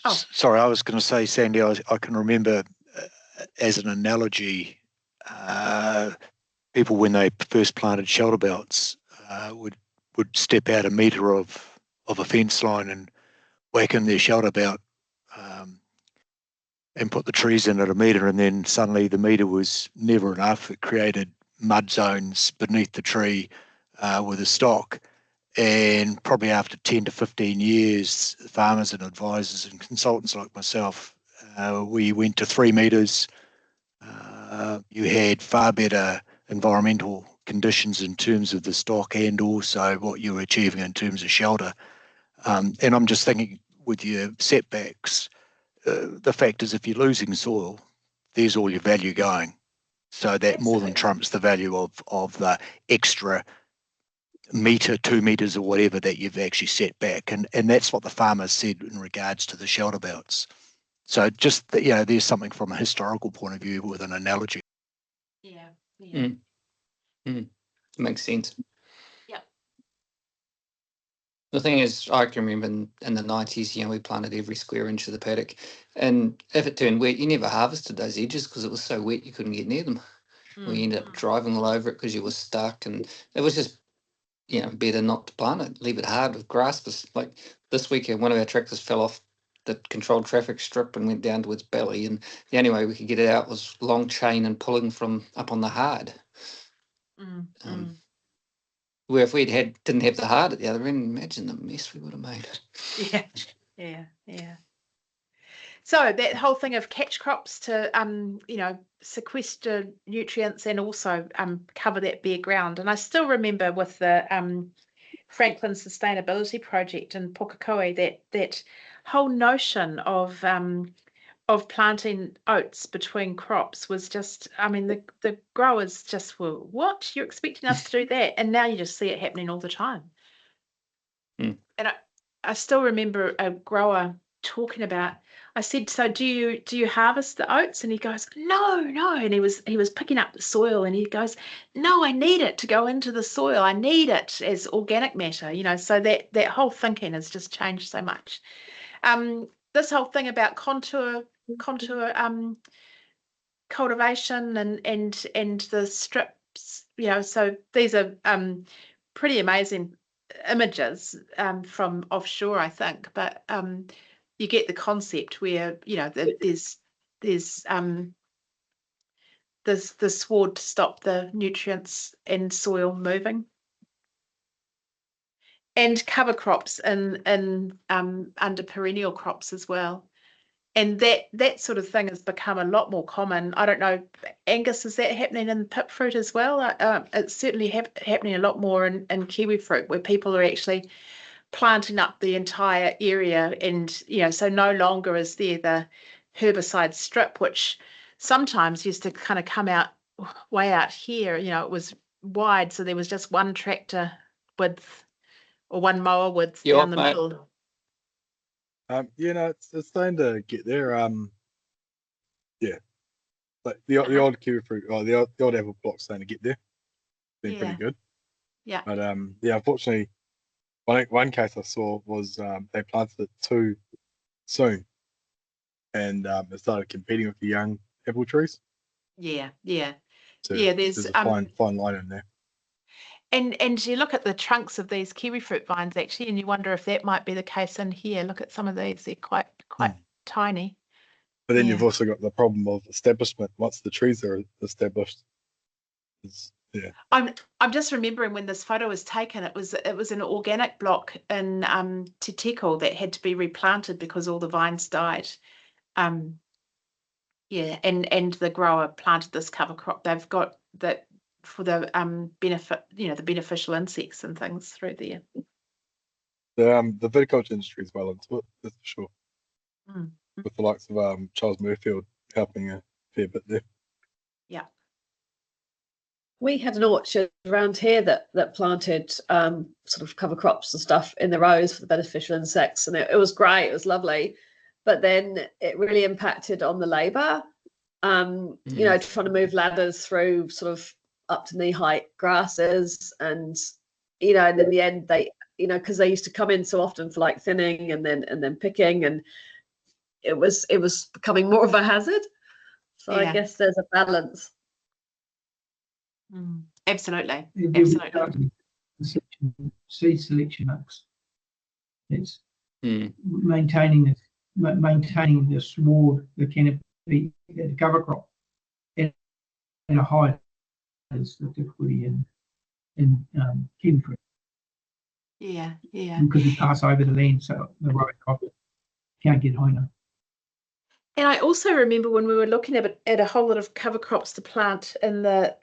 Oh. Sorry, I was going to say, Sandy. I can remember as an analogy, people when they first planted shelter belts would step out a metre of a fence line and whack in their shelter belt and put the trees in at a metre, and then suddenly the metre was never enough. It created mud zones beneath the tree with the stock. And probably after 10 to 15 years, farmers and advisors and consultants like myself, we went to 3 metres. You had far better environmental conditions in terms of the stock and also what you were achieving in terms of shelter. And I'm just thinking with your setbacks, the fact is if you're losing soil, there's all your value going. So that more than trumps the value of the extra metre, 2 metres or whatever that you've actually set back. And that's what the farmers said in regards to the shelter belts. So just, there's something from a historical point of view with an analogy. Yeah. Makes sense. Yeah. The thing is, I can remember in the 90s, we planted every square inch of the paddock. And if it turned wet, you never harvested those edges because it was so wet you couldn't get near them. We ended up driving all over it because you were stuck. And it was just, better not to plant it, leave it hard with grass. Because like this weekend, one of our tractors fell off the controlled traffic strip and went down to its belly. And the only way we could get it out was long chain and pulling from up on the hard. Where if didn't have the hard at the other end, imagine the mess we would have made. Yeah. So that whole thing of catch crops to sequester nutrients and also cover that bare ground. And I still remember with the Franklin Sustainability Project in Pukekohe that whole notion of planting oats between crops was just, the growers just were, what? You're expecting us to do that? And now you just see it happening all the time. And I still remember a grower talking about, I said, so do you harvest the oats? And he goes, no. And he was picking up the soil and he goes, no, I need it to go into the soil. I need it as organic matter, so that whole thinking has just changed so much. This whole thing about contour cultivation and the strips, so these are pretty amazing images from offshore, I think, but you get the concept where there's the sward to stop the nutrients in soil moving, and cover crops and under perennial crops as well. And that sort of thing has become a lot more common. I don't know, Angus, is that happening in pip fruit as well? It's certainly happening a lot more in kiwi fruit, where people are actually planting up the entire area, and so no longer is there the herbicide strip, which sometimes used to kind of come out way out here. It was wide, so there was just one tractor width or one mower width down the middle. It's starting to get there. But the old kiwi fruit, the old apple block's starting to get there. Been pretty good. Yeah. But unfortunately, one case I saw was they planted it too soon, and it started competing with the young apple trees. Yeah. So there's a fine line in there. And you look at the trunks of these kiwi fruit vines actually, and you wonder if that might be the case in here. Look at some of these; they're quite tiny. But then you've also got the problem of establishment once the trees are established. I'm just remembering when this photo was taken. It was an organic block in Te Teko that had to be replanted because all the vines died. Yeah, and the grower planted this cover crop. They've got that for the benefit, the beneficial insects and things through there. The viticulture industry is well into it, that's for sure. Mm. With the likes of Charles Murfield helping a fair bit there. Yeah. We had an orchard around here that planted sort of cover crops and stuff in the rows for the beneficial insects, and it was great. It was lovely, but then it really impacted on the labour. You know, trying to move ladders through sort of up to knee height grasses, and and in the end they, because they used to come in so often for like thinning and then picking, and it was becoming more of a hazard. So Yeah. I guess there's a balance. Absolutely. It Absolutely. Seed selection mix. It's maintaining the sward, the canopy, the cover crop at a height is the difficulty in kiwi fruit. Yeah, yeah. Because you pass over the land, so the row crop can't get high enough. And I also remember when we were looking at a whole lot of cover crops to plant in the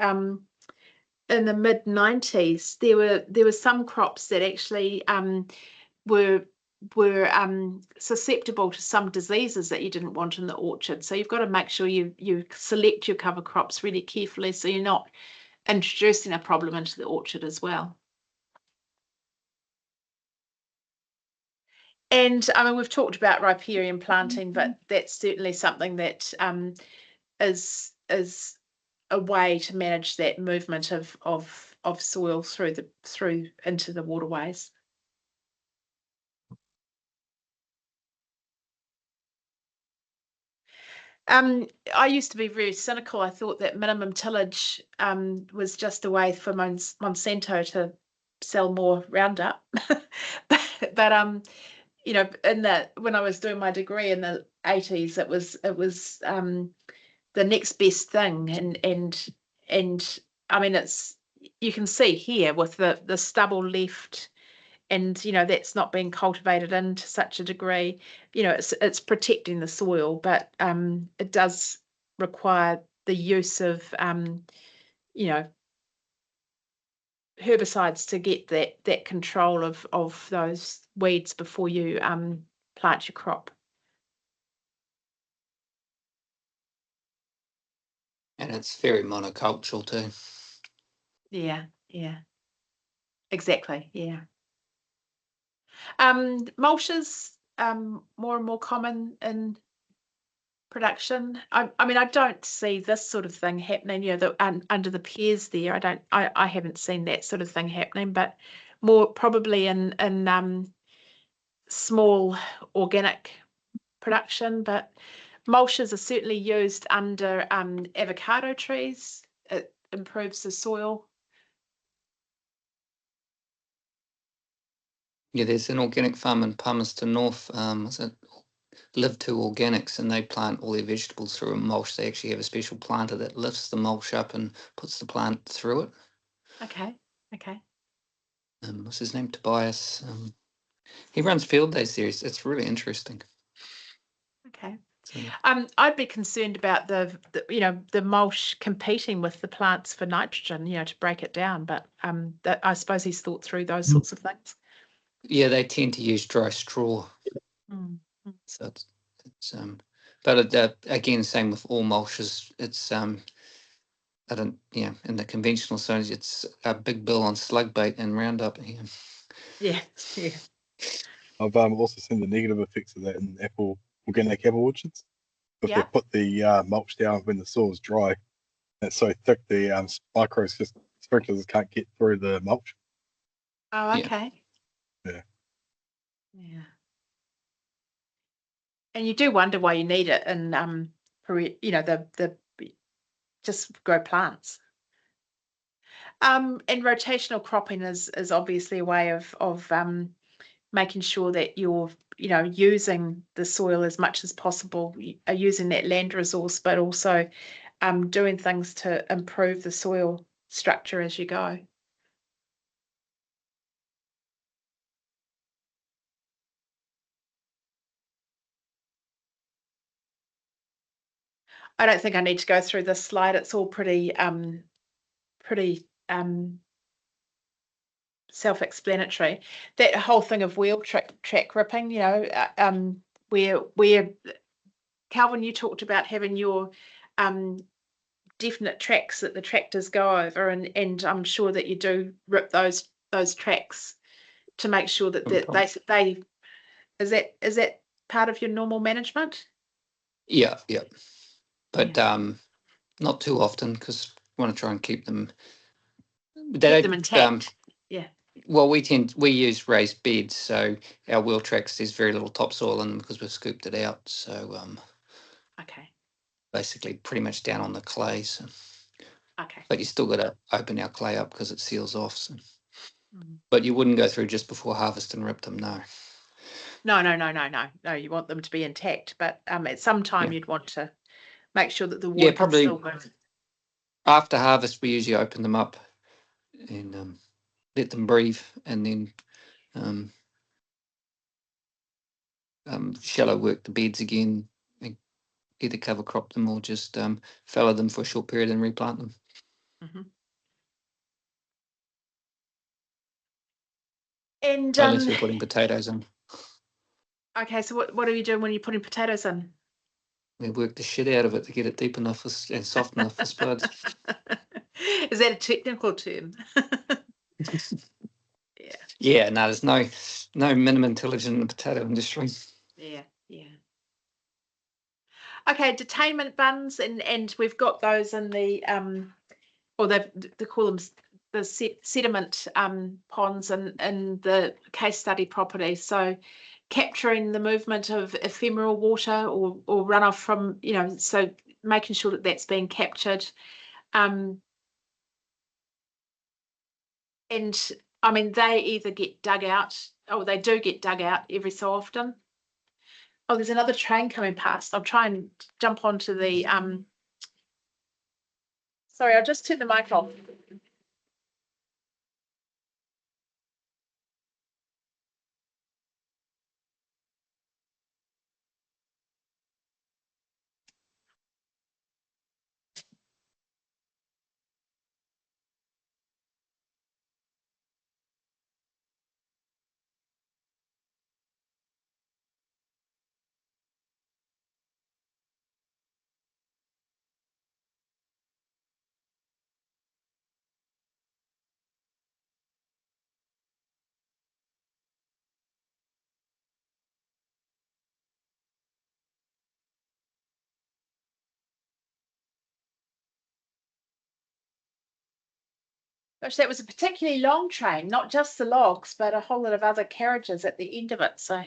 mid 90s, there were some crops that actually were susceptible to some diseases that you didn't want in the orchard. So you've got to make sure you select your cover crops really carefully so you're not introducing a problem into the orchard as well. And I mean, we've talked about riparian planting, but that's certainly something that is a way to manage that movement of soil through into the waterways. I used to be very cynical. I thought that minimum tillage was just a way for Monsanto to sell more Roundup. but when I was doing my degree in the 80s, it was the next best thing, and I mean you can see here with the stubble left, and that's not being cultivated in to such a degree. It's protecting the soil, but it does require the use of herbicides to get that control of those weeds before you plant your crop. And it's very monocultural too. Yeah, exactly. Yeah. Mulches more and more common in production. I mean, I don't see this sort of thing happening. Under the pears there, I haven't seen that sort of thing happening, but more probably in small organic production. But mulches are certainly used under avocado trees. It improves the soil. Yeah, there's an organic farm in Palmerston North. Is it Live to Organics, and they plant all their vegetables through a mulch. They actually have a special planter that lifts the mulch up and puts the plant through it. Okay. What's his name? Tobias. He runs field days there. It's really interesting. Okay. So, I'd be concerned about the mulch competing with the plants for nitrogen, to break it down. But I suppose he's thought through those sorts of things. yeah, they tend to use dry straw. So it's but again, same with all mulches. It's I don't, in the conventional zones, it's a big bill on slug bait and Roundup. Yeah. I've also seen the negative effects of that in organic apple orchards. If they put the mulch down when the soil is dry, it's so thick the sprinklers can't get through the mulch. Oh, okay. Yeah. And you do wonder why you need it, and the just grow plants. And rotational cropping is obviously a way of making sure that you're using the soil as much as possible, using that land resource, but also doing things to improve the soil structure as you go. I don't think I need to go through this slide. It's all pretty self-explanatory. That whole thing of wheel track ripping, you know, where Calvin, you talked about having your definite tracks that the tractors go over, and I'm sure that you do rip those tracks to make sure that they is that part of your normal management? Yeah, but not too often, because we want to try and keep them. Keep them intact. Yeah. Well, we use raised beds, so our wheel tracks, there's very little topsoil in them because we've scooped it out. So okay. Basically pretty much down on the clay. So. Okay. But you still got to open our clay up because it seals off. So. But you wouldn't go through just before harvest and rip them, no. No, you want them to be intact, but at some time you'd want to make sure that the water yeah, probably can still move. After harvest, we usually open them up and let them breathe, and then shallow work the beds again, and either cover crop them or just fallow them for a short period and replant them. And unless we're putting potatoes in. Okay, so what are you doing when you're putting potatoes in? We work the shit out of it to get it deep enough and soft enough for spuds. Is that a technical term? Yeah. Yeah, no, there's no minimum intelligence in the potato industry. Yeah. Okay, detainment buns, and we've got those in the or they call them the sediment ponds in the case study property. So capturing the movement of ephemeral water or runoff from, you know, so making sure that that's being captured. And I mean, they either get dug out, or they do get dug out every so often. Oh, there's another train coming past. I'll try and jump onto the sorry, I'll just turn the mic off. Gosh, that was a particularly long train, not just the logs, but a whole lot of other carriages at the end of it. So,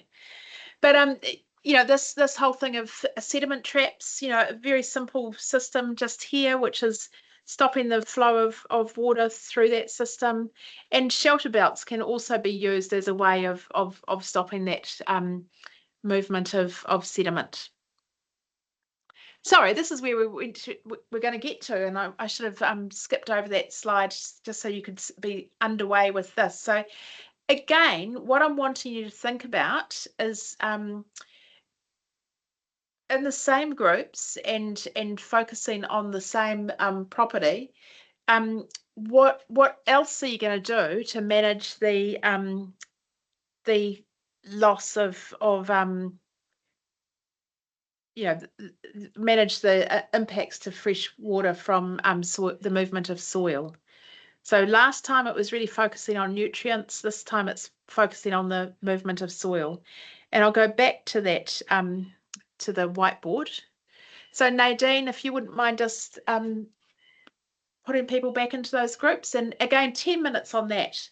but you know, this whole thing of sediment traps, you know, a very simple system just here, which is stopping the flow of water through that system. And shelter belts can also be used as a way of stopping that movement of sediment. Sorry, this is where we're going to get to, and I should have skipped over that slide just so you could be underway with this. So again, what I'm wanting you to think about is in the same groups and focusing on the same property, what else are you going to do to manage the loss of you know, manage the impacts to fresh water from the movement of soil. So last time it was really focusing on nutrients. This time it's focusing on the movement of soil. And I'll go back to that, to the whiteboard. So Nadine, if you wouldn't mind just putting people back into those groups. And again, 10 minutes on that.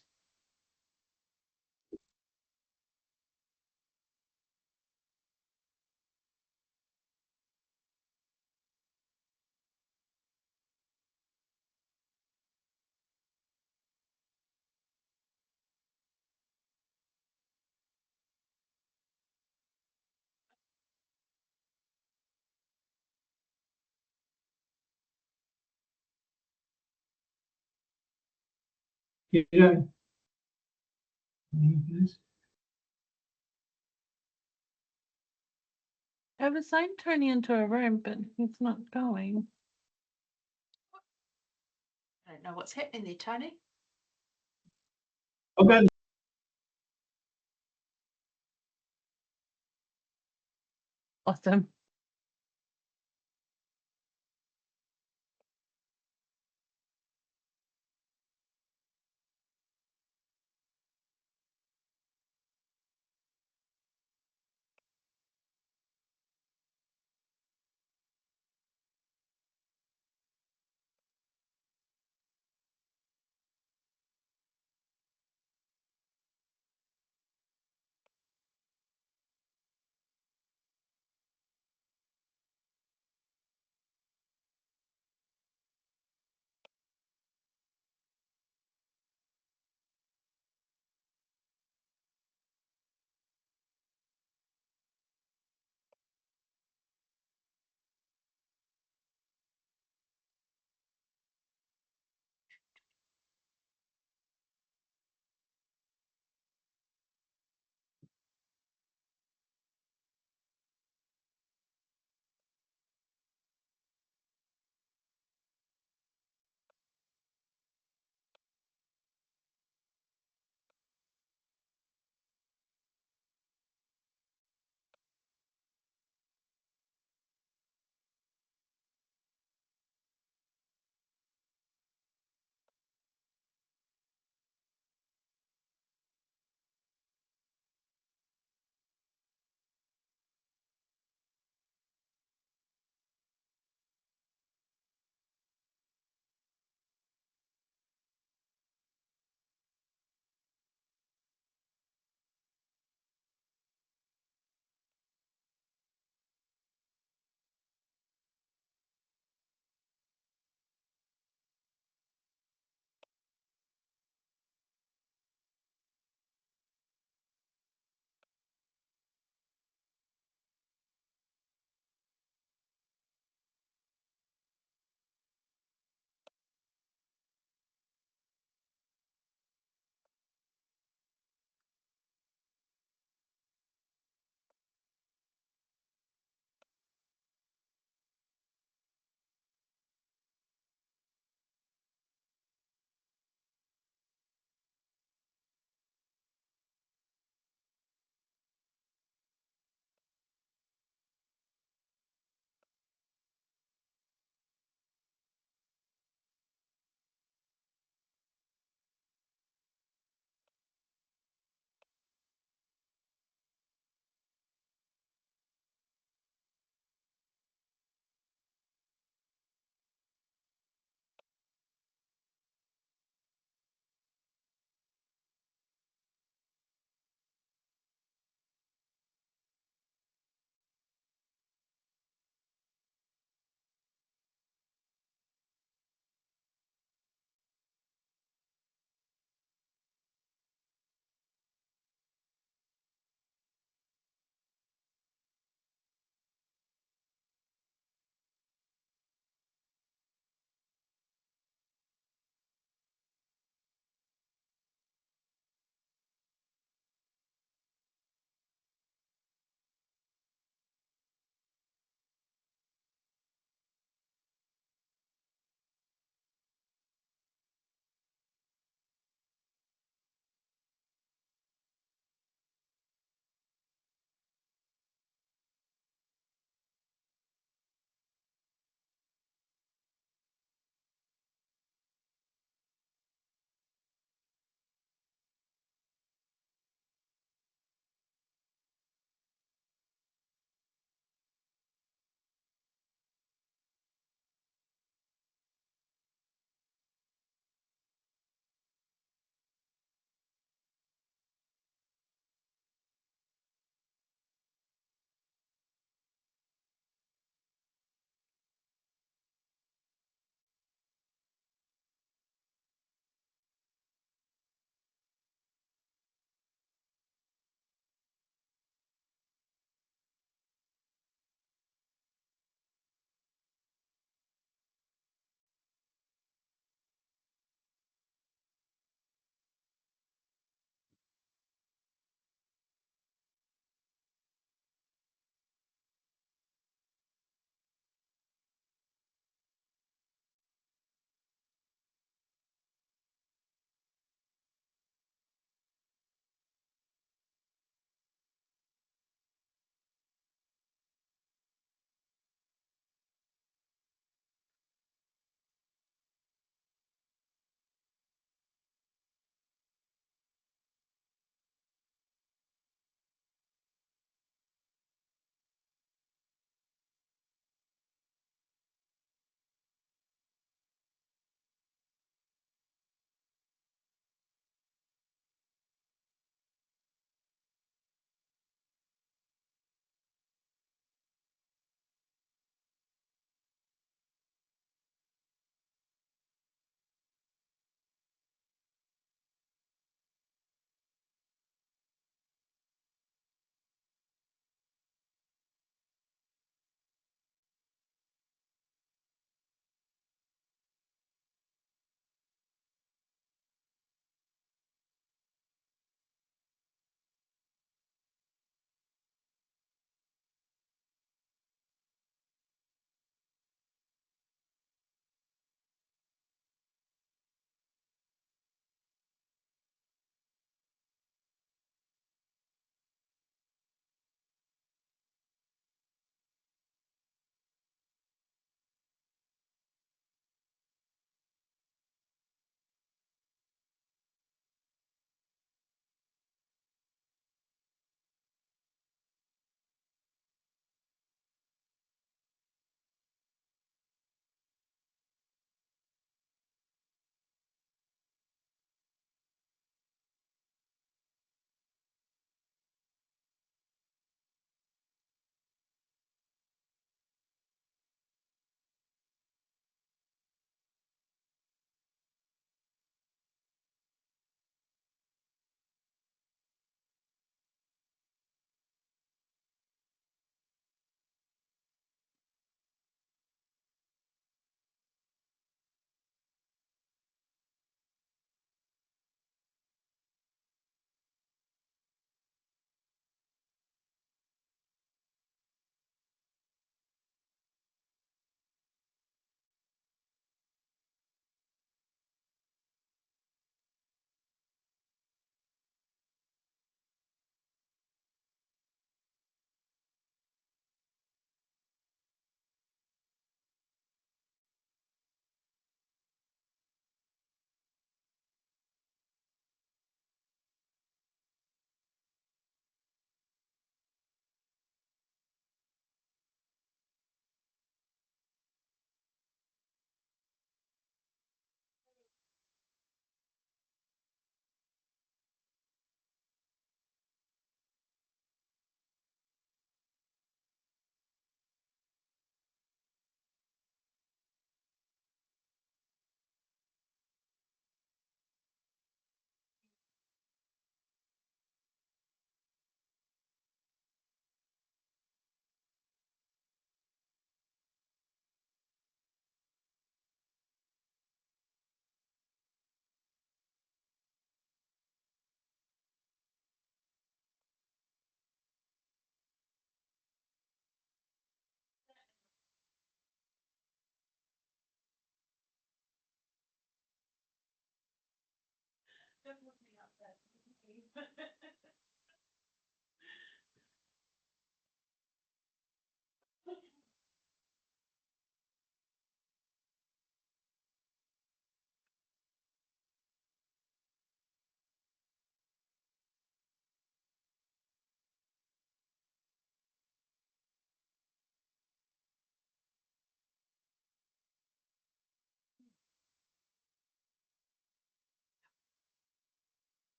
Yeah. I've assigned Tony into a room, but he's not going. I don't know what's happening there, Tony. Okay. Awesome.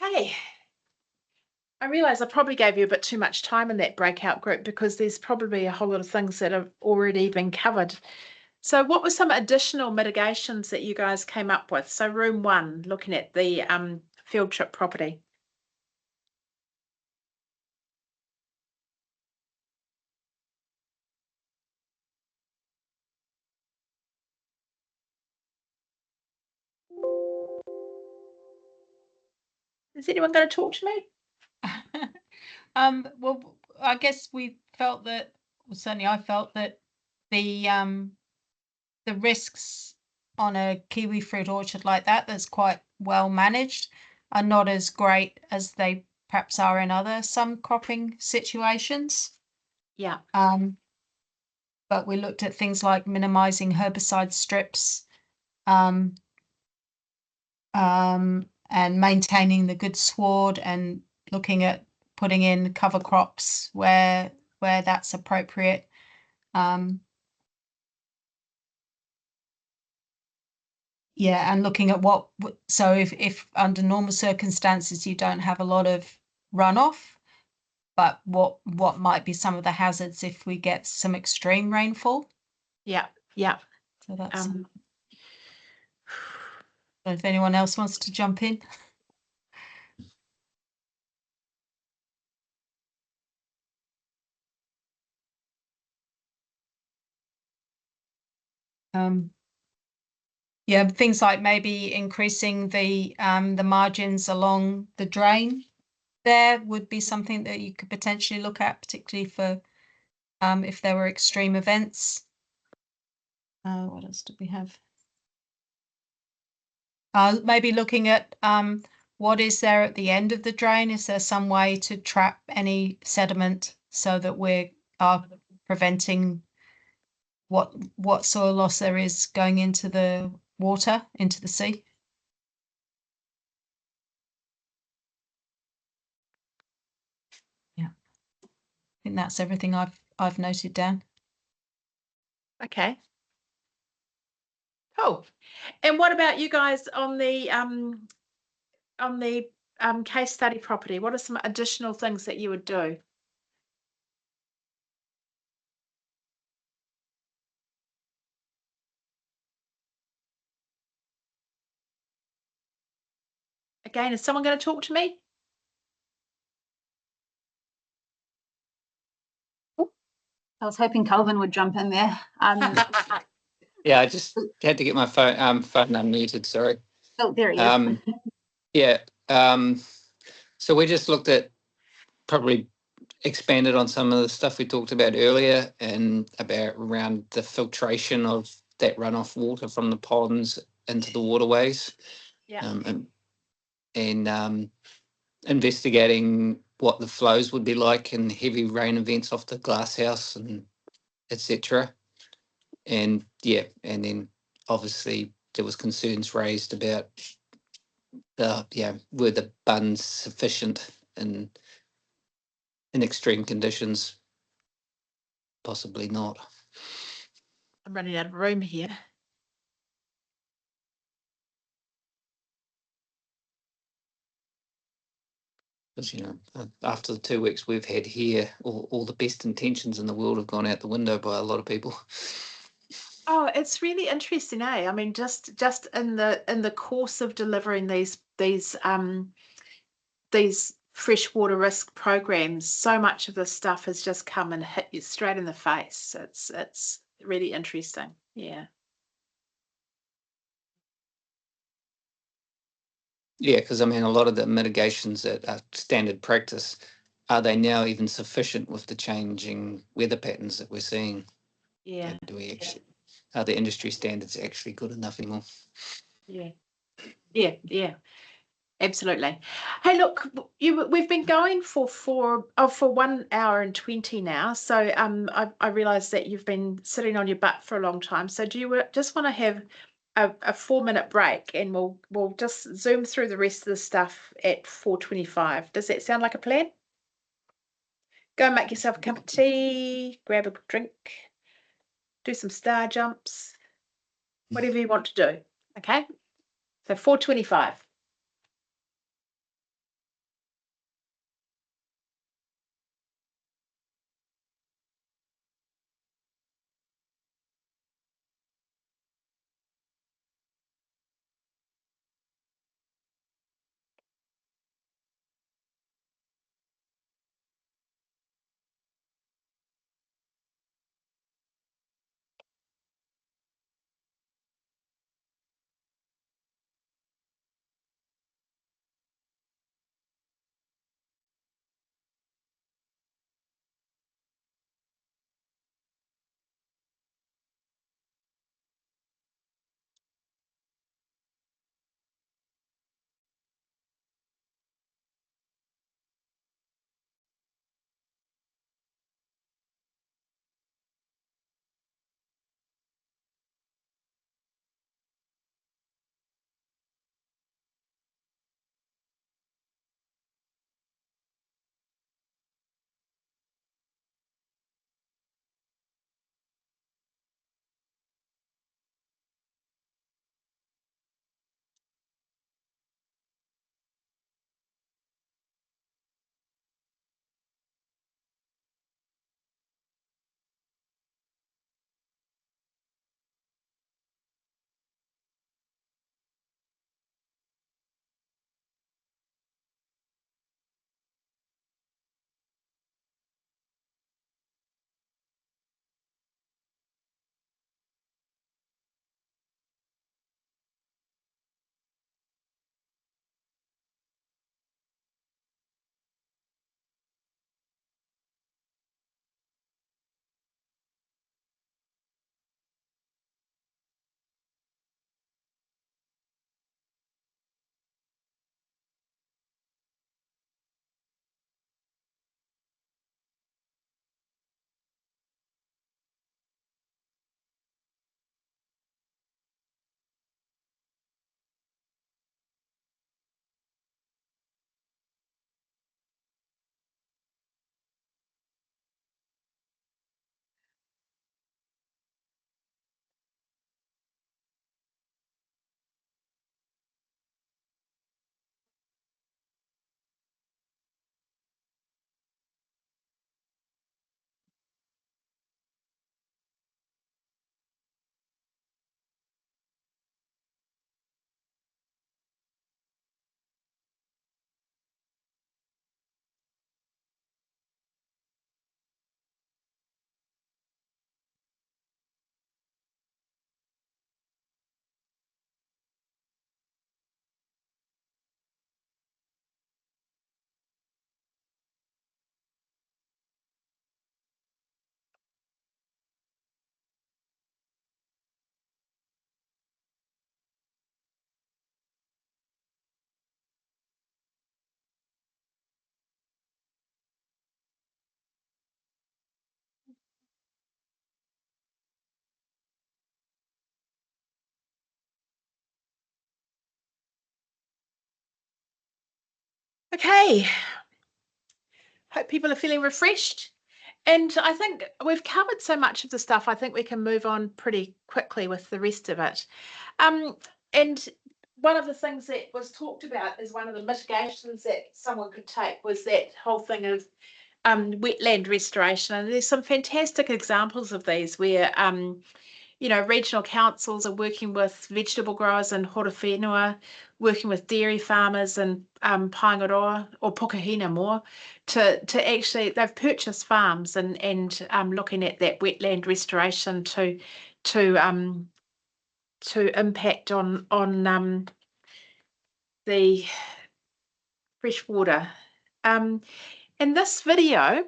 Okay. I realise I probably gave you a bit too much time in that breakout group because there's probably a whole lot of things that have already been covered. So what were some additional mitigations that you guys came up with? So room 1, looking at the field trip property. Is anyone going to talk to me? Well, I guess we felt that, well, certainly I felt that the risks on a kiwi fruit orchard like that's quite well managed are not as great as they perhaps are in other some cropping situations. Yeah. But we looked at things like minimizing herbicide strips, and maintaining the good sward, and looking at putting in cover crops where that's appropriate. Yeah, and looking at so if under normal circumstances you don't have a lot of runoff, but what might be some of the hazards if we get some extreme rainfall. Yeah, yeah. So that's if anyone else wants to jump in. Yeah, things like maybe increasing the margins along the drain there would be something that you could potentially look at, particularly for if there were extreme events. What else do we have? Maybe looking at what is there at the end of the drain. Is there some way to trap any sediment so that we are preventing what soil loss there is going into the water, into the sea? Yeah, I think that's everything I've noted down. Okay. Cool. And what about you guys on the case study property? What are some additional things that you would do? Again, is someone going to talk to me? I was hoping Calvin would jump in there. Yeah, I just had to get my phone unmuted. Sorry. Oh, there he is. Yeah. So we just looked at, probably expanded on some of the stuff we talked about earlier, and about around the filtration of that runoff water from the ponds into the waterways. Yeah. And investigating what the flows would be like in heavy rain events off the glasshouse and etc. And yeah, and then obviously there was concerns raised about were the bunds sufficient in extreme conditions? Possibly not. I'm running out of room here. Because, after the 2 weeks we've had here, all the best intentions in the world have gone out the window by a lot of people. Oh, it's really interesting, eh? I mean, just in the course of delivering these freshwater risk programs, so much of this stuff has just come and hit you straight in the face. It's really interesting. Yeah. Yeah, because I mean, a lot of the mitigations that are standard practice, are they now even sufficient with the changing weather patterns that we're seeing? Yeah. Do we actually, are the industry standards actually good enough anymore? Yeah. Yeah. Yeah. Absolutely. Hey, look, we've been going for 1 hour and 20 now. So I realise that you've been sitting on your butt for a long time. So do you just want to have a 4-minute break, and we'll just zoom through the rest of the stuff at 4:25? Does that sound like a plan? Go and make yourself a cup of tea, grab a drink, do some star jumps, whatever you want to do. Okay. So 4:25. Okay. Hope people are feeling refreshed. And I think we've covered so much of the stuff, I think we can move on pretty quickly with the rest of it. And one of the things that was talked about as one of the mitigations that someone could take was that whole thing of wetland restoration. And there's some fantastic examples of these where regional councils are working with vegetable growers in Horowhenua, working with dairy farmers in Paengaroa or Pukahina more, to actually, they've purchased farms and looking at that wetland restoration to impact on the fresh water. And this video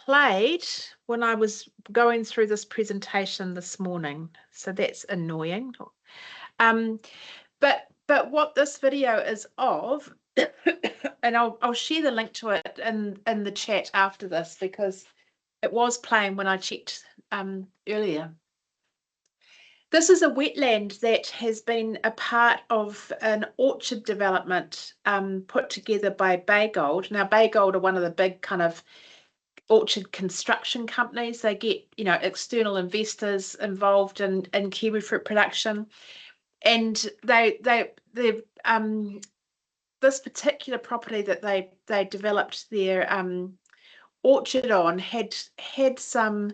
played when I was going through this presentation this morning, so that's annoying. But what this video is of, and I'll share the link to it in the chat after this, because it was playing when I checked earlier. This is a wetland that has been a part of an orchard development put together by Baygold. Now, Baygold are one of the big kind of orchard construction companies. They get, external investors involved in kiwi fruit production, and they've this particular property that they developed their orchard on had some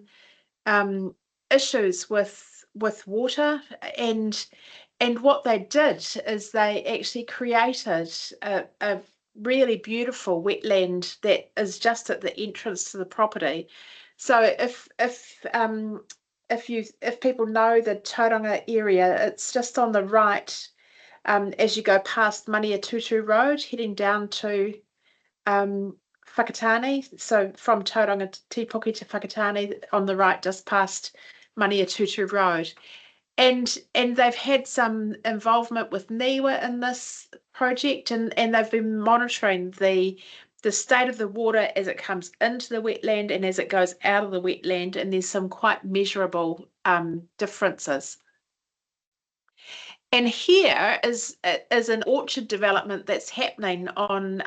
issues with water, and what they did is they actually created a really beautiful wetland that is just at the entrance to the property. So if people know the Tauranga area, it's just on the right as you go past Maniatutu Road, heading down to Whakatane. So from Tauranga Te Puke to Whakatane, on the right, just past Maniatutu Road. And they've had some involvement with NIWA in this project, and they've been monitoring the state of the water as it comes into the wetland and as it goes out of the wetland, and there's some quite measurable differences. And here is an orchard development that's happening on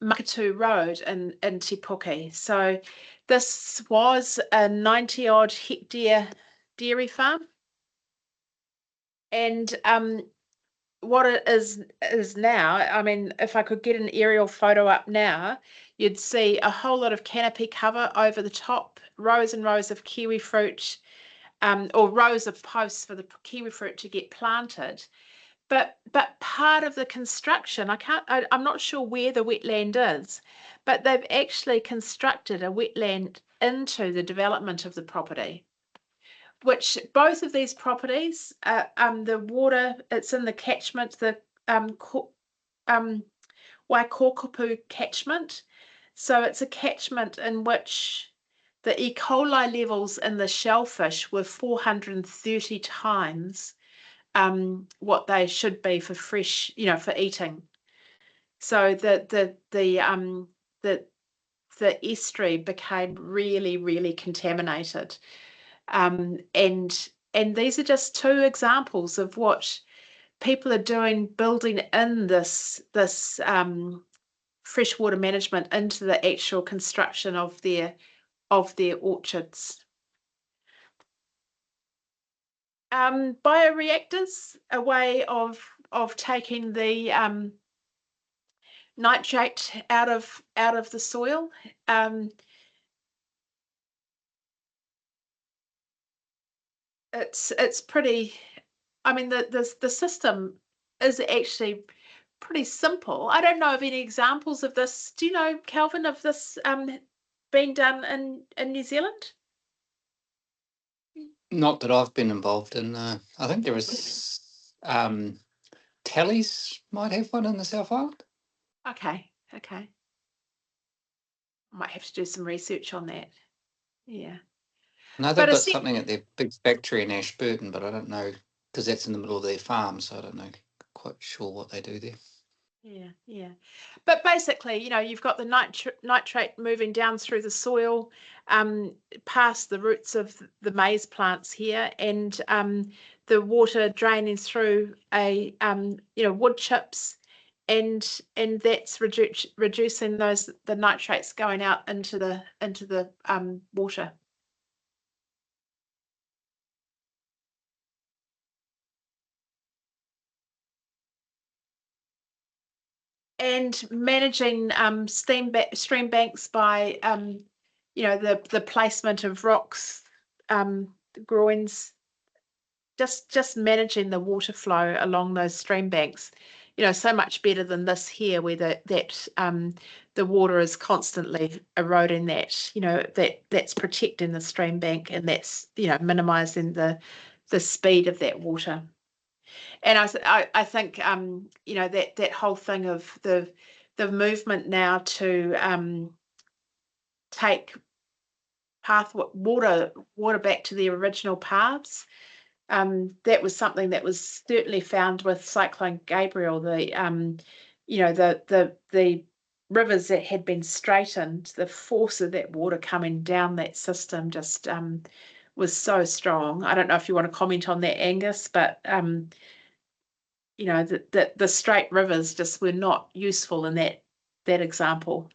Makatu Road in Te Puke. So this was a 90-odd hectare dairy farm, and what it is now, I mean, if I could get an aerial photo up now, you'd see a whole lot of canopy cover over the top, rows and rows of kiwi fruit, or rows of posts for the kiwi fruit to get planted. But part of the construction, I'm not sure where the wetland is, but they've actually constructed a wetland into the development of the property, which both of these properties, the water, it's in the catchment, the Waikokupu catchment. So it's a catchment in which the E. coli levels in the shellfish were 430 times what they should be for fresh, for eating. So the estuary became really, really contaminated. And these are just two examples of what people are doing, building in this freshwater management into the actual construction of their orchards. Bioreactors, a way of taking the nitrate out of the soil. It's pretty. I mean, the system is actually pretty simple. I don't know of any examples of this. Do you know, Calvin, of this being done in New Zealand? Not that I've been involved in. I think there is Tallies might have one in the South Island. Okay. I might have to do some research on that. Yeah. No, they've got something at their big factory in Ashburton, but I don't know, because that's in the middle of their farm, so I don't know quite sure what they do there. Yeah. But basically, you've got the nitrate moving down through the soil, past the roots of the maize plants here, and the water draining through wood chips, and that's reducing the nitrates going out into the water. And managing stream banks by you know, the placement of rocks, groins, just managing the water flow along those stream banks, you know, so much better than this here where the water is constantly eroding that, you know, that's protecting the stream bank, and that's, you know, minimizing the speed of that water. And I think you know, that whole thing of the movement now to take water back to the original paths. That was something that was certainly found with Cyclone Gabriel. You know, the rivers that had been straightened, the force of that water coming down that system just was so strong. I don't know if you want to comment on that, Angus, but you know, the straight rivers just were not useful in that example.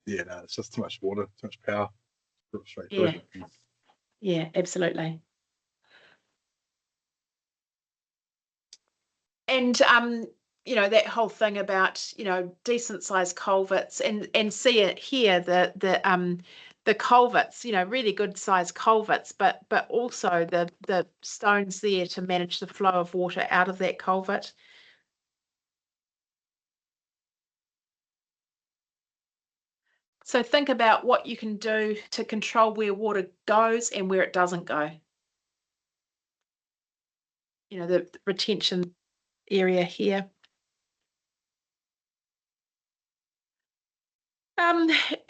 Yeah, no, it's just too much water, too much power. Straight Yeah. through. Yeah, absolutely. And you know, that whole thing about, you know, decent sized culverts, and see it here, the culverts, you know, really good sized culverts, but also the stones there to manage the flow of water out of that culvert. So think about what you can do to control where water goes and where it doesn't go. You know, the retention area here.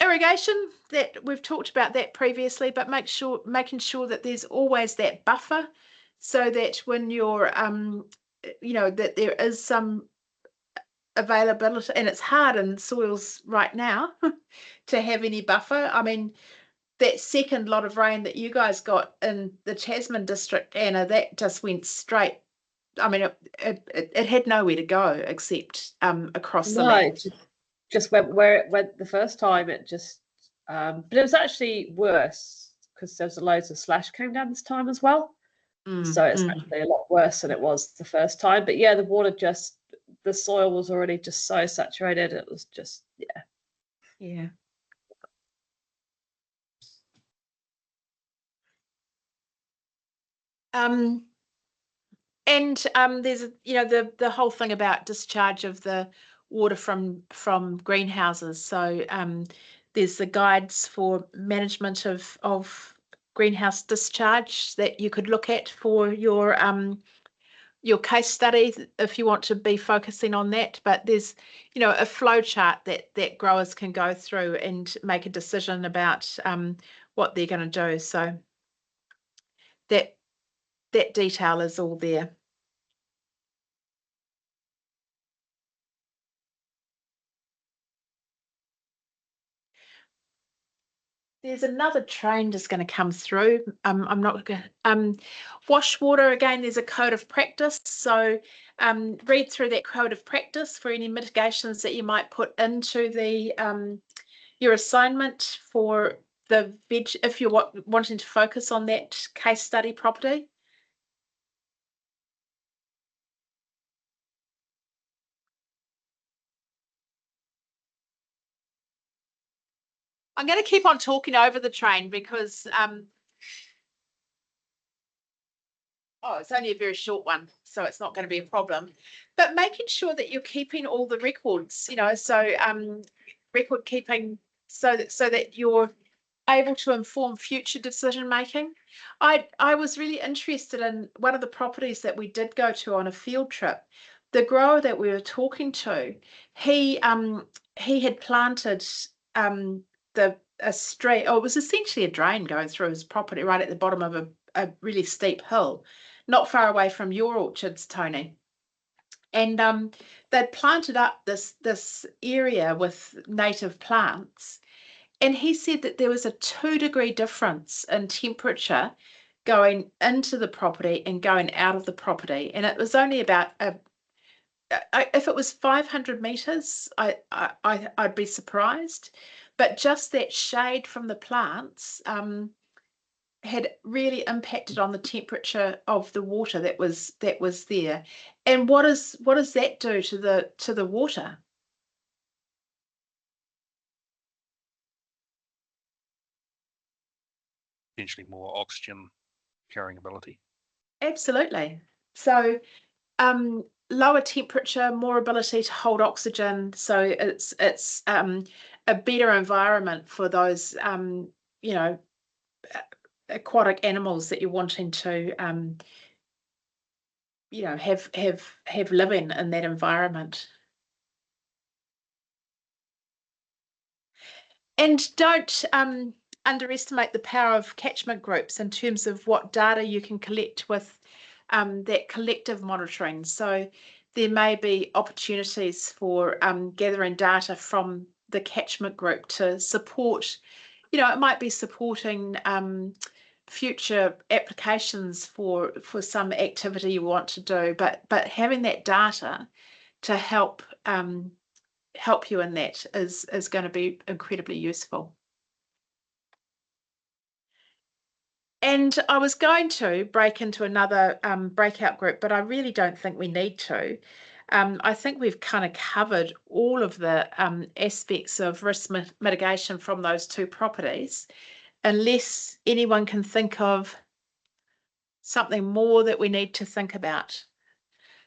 Irrigation, that we've talked about that previously, but making sure that there's always that buffer, so that when you're you know, that there is some availability, and it's hard in soils right now to have any buffer. I mean, that second lot of rain that you guys got in the Tasman district, Anna, that just went straight. I mean, it had nowhere to go except across the land. Just went where it went the first time. It just, but it was actually worse because there was loads of slash came down this time as well. So it's actually a lot worse than it was the first time. But yeah, the water just, the soil was already just so saturated. It was just, yeah. Yeah. And there's, you know, the whole thing about discharge of the water from greenhouses. So there's the guides for management of greenhouse discharge that you could look at for your case study if you want to be focusing on that. But there's, you know, a flow chart that growers can go through and make a decision about what they're going to do. So that detail is all there. There's another train just going to come through. I'm not going to wash water again. There's a code of practice, so read through that code of practice for any mitigations that you might put into the your assignment for the veg, if you're wanting to focus on that case study property. I'm going to keep on talking over the train because oh, it's only a very short one, so it's not going to be a problem. But making sure that you're keeping all the records, you know, so record keeping so that you're able to inform future decision making. I was really interested in one of the properties that we did go to on a field trip. The grower that we were talking to, he had planted a stream, or it was essentially a drain going through his property right at the bottom of a really steep hill, not far away from your orchards, Tony. And they'd planted up this area with native plants. And he said that there was a 2-degree difference in temperature going into the property and going out of the property. And it was only about if it was 500 meters, I'd be surprised. But just that shade from the plants had really impacted on the temperature of the water that was there. And what does that do to the water? potentially more oxygen carrying ability. Absolutely. So lower temperature, more ability to hold oxygen. So it's a better environment for those you know, aquatic animals that you're wanting to you know, have live in that environment. And don't underestimate the power of catchment groups in terms of what data you can collect with that collective monitoring. So there may be opportunities for gathering data from the catchment group to support, you know, it might be supporting future applications for some activity you want to do, but having that data to help help you in that is going to be incredibly useful. And I was going to break into another breakout group, but I really don't think we need to. I think we've kind of covered all of the aspects of risk mitigation from those two properties, unless anyone can think of something more that we need to think about.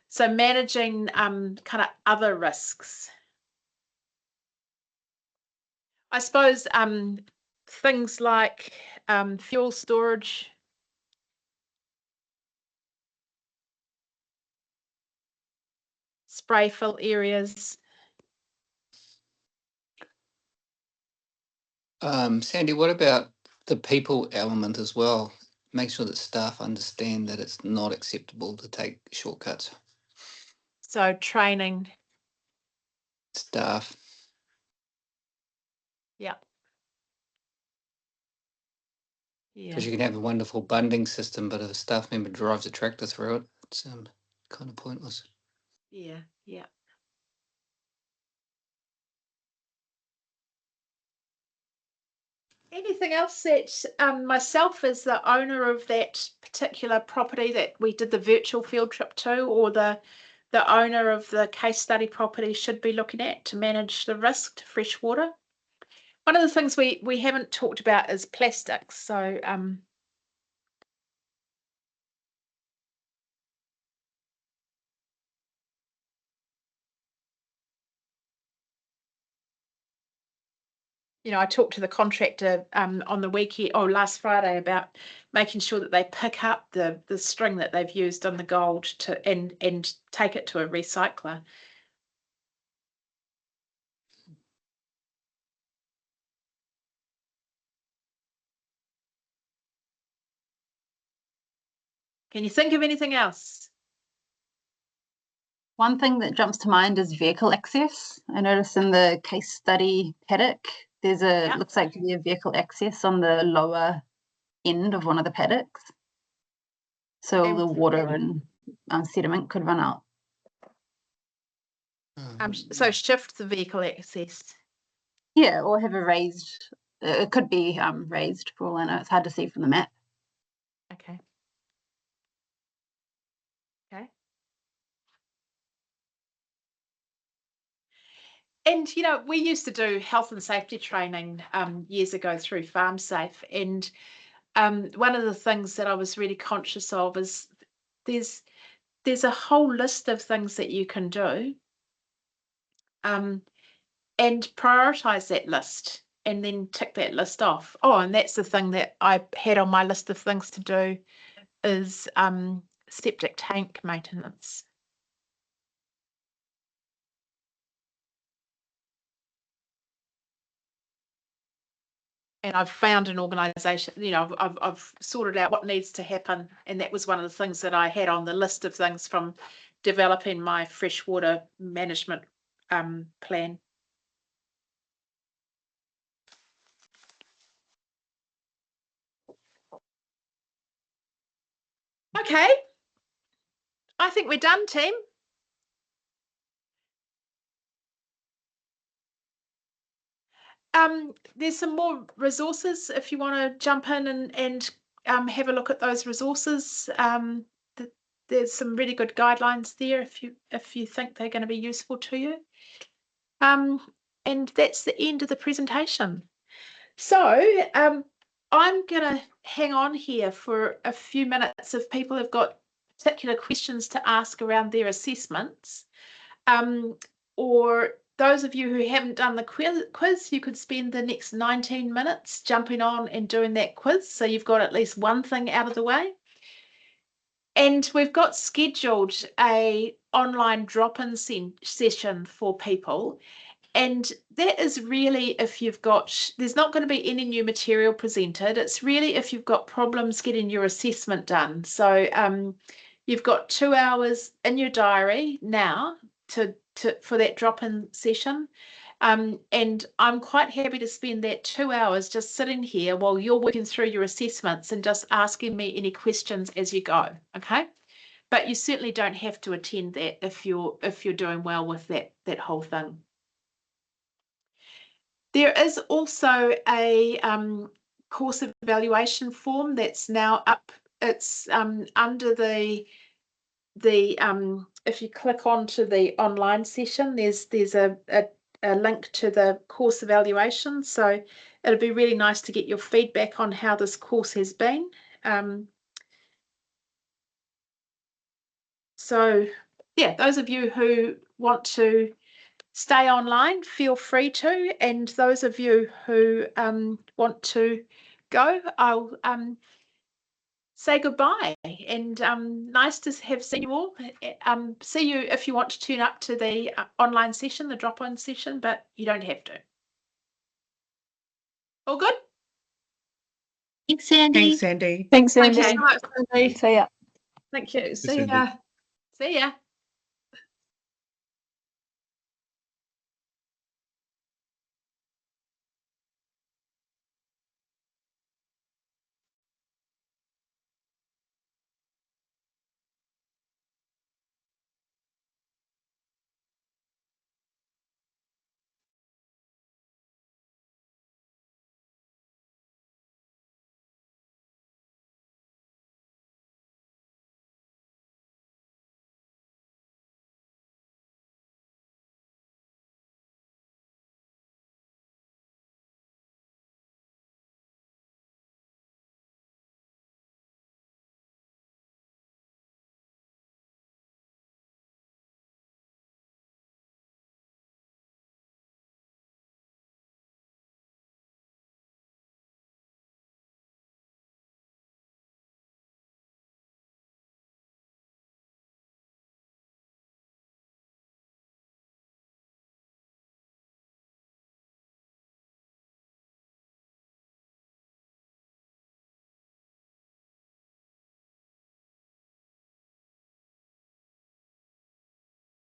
So managing kind of other risks. I suppose things like fuel storage, spray fill areas. Sandy, what about the people element as well? Make sure that staff understand that it's not acceptable to take shortcuts. So training. Staff. Yeah. Yeah. Because you can have a wonderful bunding system, but if a staff member drives a tractor through it, it's kind of pointless. Yeah, yeah. Anything else that myself as the owner of that particular property that we did the virtual field trip to, or the owner of the case study property should be looking at to manage the risk to fresh water? One of the things we haven't talked about is plastics. So you know, I talked to the contractor on the weekend or last Friday about making sure that they pick up the string that they've used on the gold to and take it to a recycler. Can you think of anything else? One thing that jumps to mind is vehicle access. I noticed in the case study paddock, there's looks like to be a vehicle access on the lower end of one of the paddocks. So the water and sediment could run out. So shift the vehicle access. Yeah, or have a raised, it could be raised for all I know. It's hard to see from the map. Okay. Okay. And, you know, we used to do health and safety training years ago through FarmSafe. And one of the things that I was really conscious of is there's a whole list of things that you can do, and prioritize that list and then tick that list off. Oh, and that's the thing that I had on my list of things to do is septic tank maintenance. And I've found an organisation, you know, I've sorted out what needs to happen. And that was one of the things that I had on the list of things from developing my freshwater management plan. Okay. I think we're done, team. There's some more resources if you want to jump in and have a look at those resources. There's some really good guidelines there if you think they're going to be useful to you. And that's the end of the presentation. So I'm going to hang on here for a few minutes if people have got particular questions to ask around their assessments. Or those of you who haven't done the quiz, you could spend the next 19 minutes jumping on and doing that quiz. So you've got at least one thing out of the way. And we've got scheduled a online drop-in session for people. And that is really if you've got, there's not going to be any new material presented. It's really if you've got problems getting your assessment done. So you've got 2 hours in your diary now for that drop-in session. And I'm quite happy to spend that 2 hours just sitting here while you're working through your assessments and just asking me any questions as you go, okay? But you certainly don't have to attend that if you're doing well with that whole thing. There is also a course evaluation form that's now up. It's under the if you click onto the online session, there's a link to the course evaluation. So it'll be really nice to get your feedback on how this course has been. So yeah, those of you who want to stay online, feel free to, and those of you who want to go, I'll say goodbye, and nice to have seen you all. See you if you want to tune up to the online session, the drop-in session, but you don't have to. All good? Thanks, Sandy. Thanks, Sandy. Thanks, Thank Andy. you so much, Sandy. See ya. Thank you. See Sandy. ya. See ya.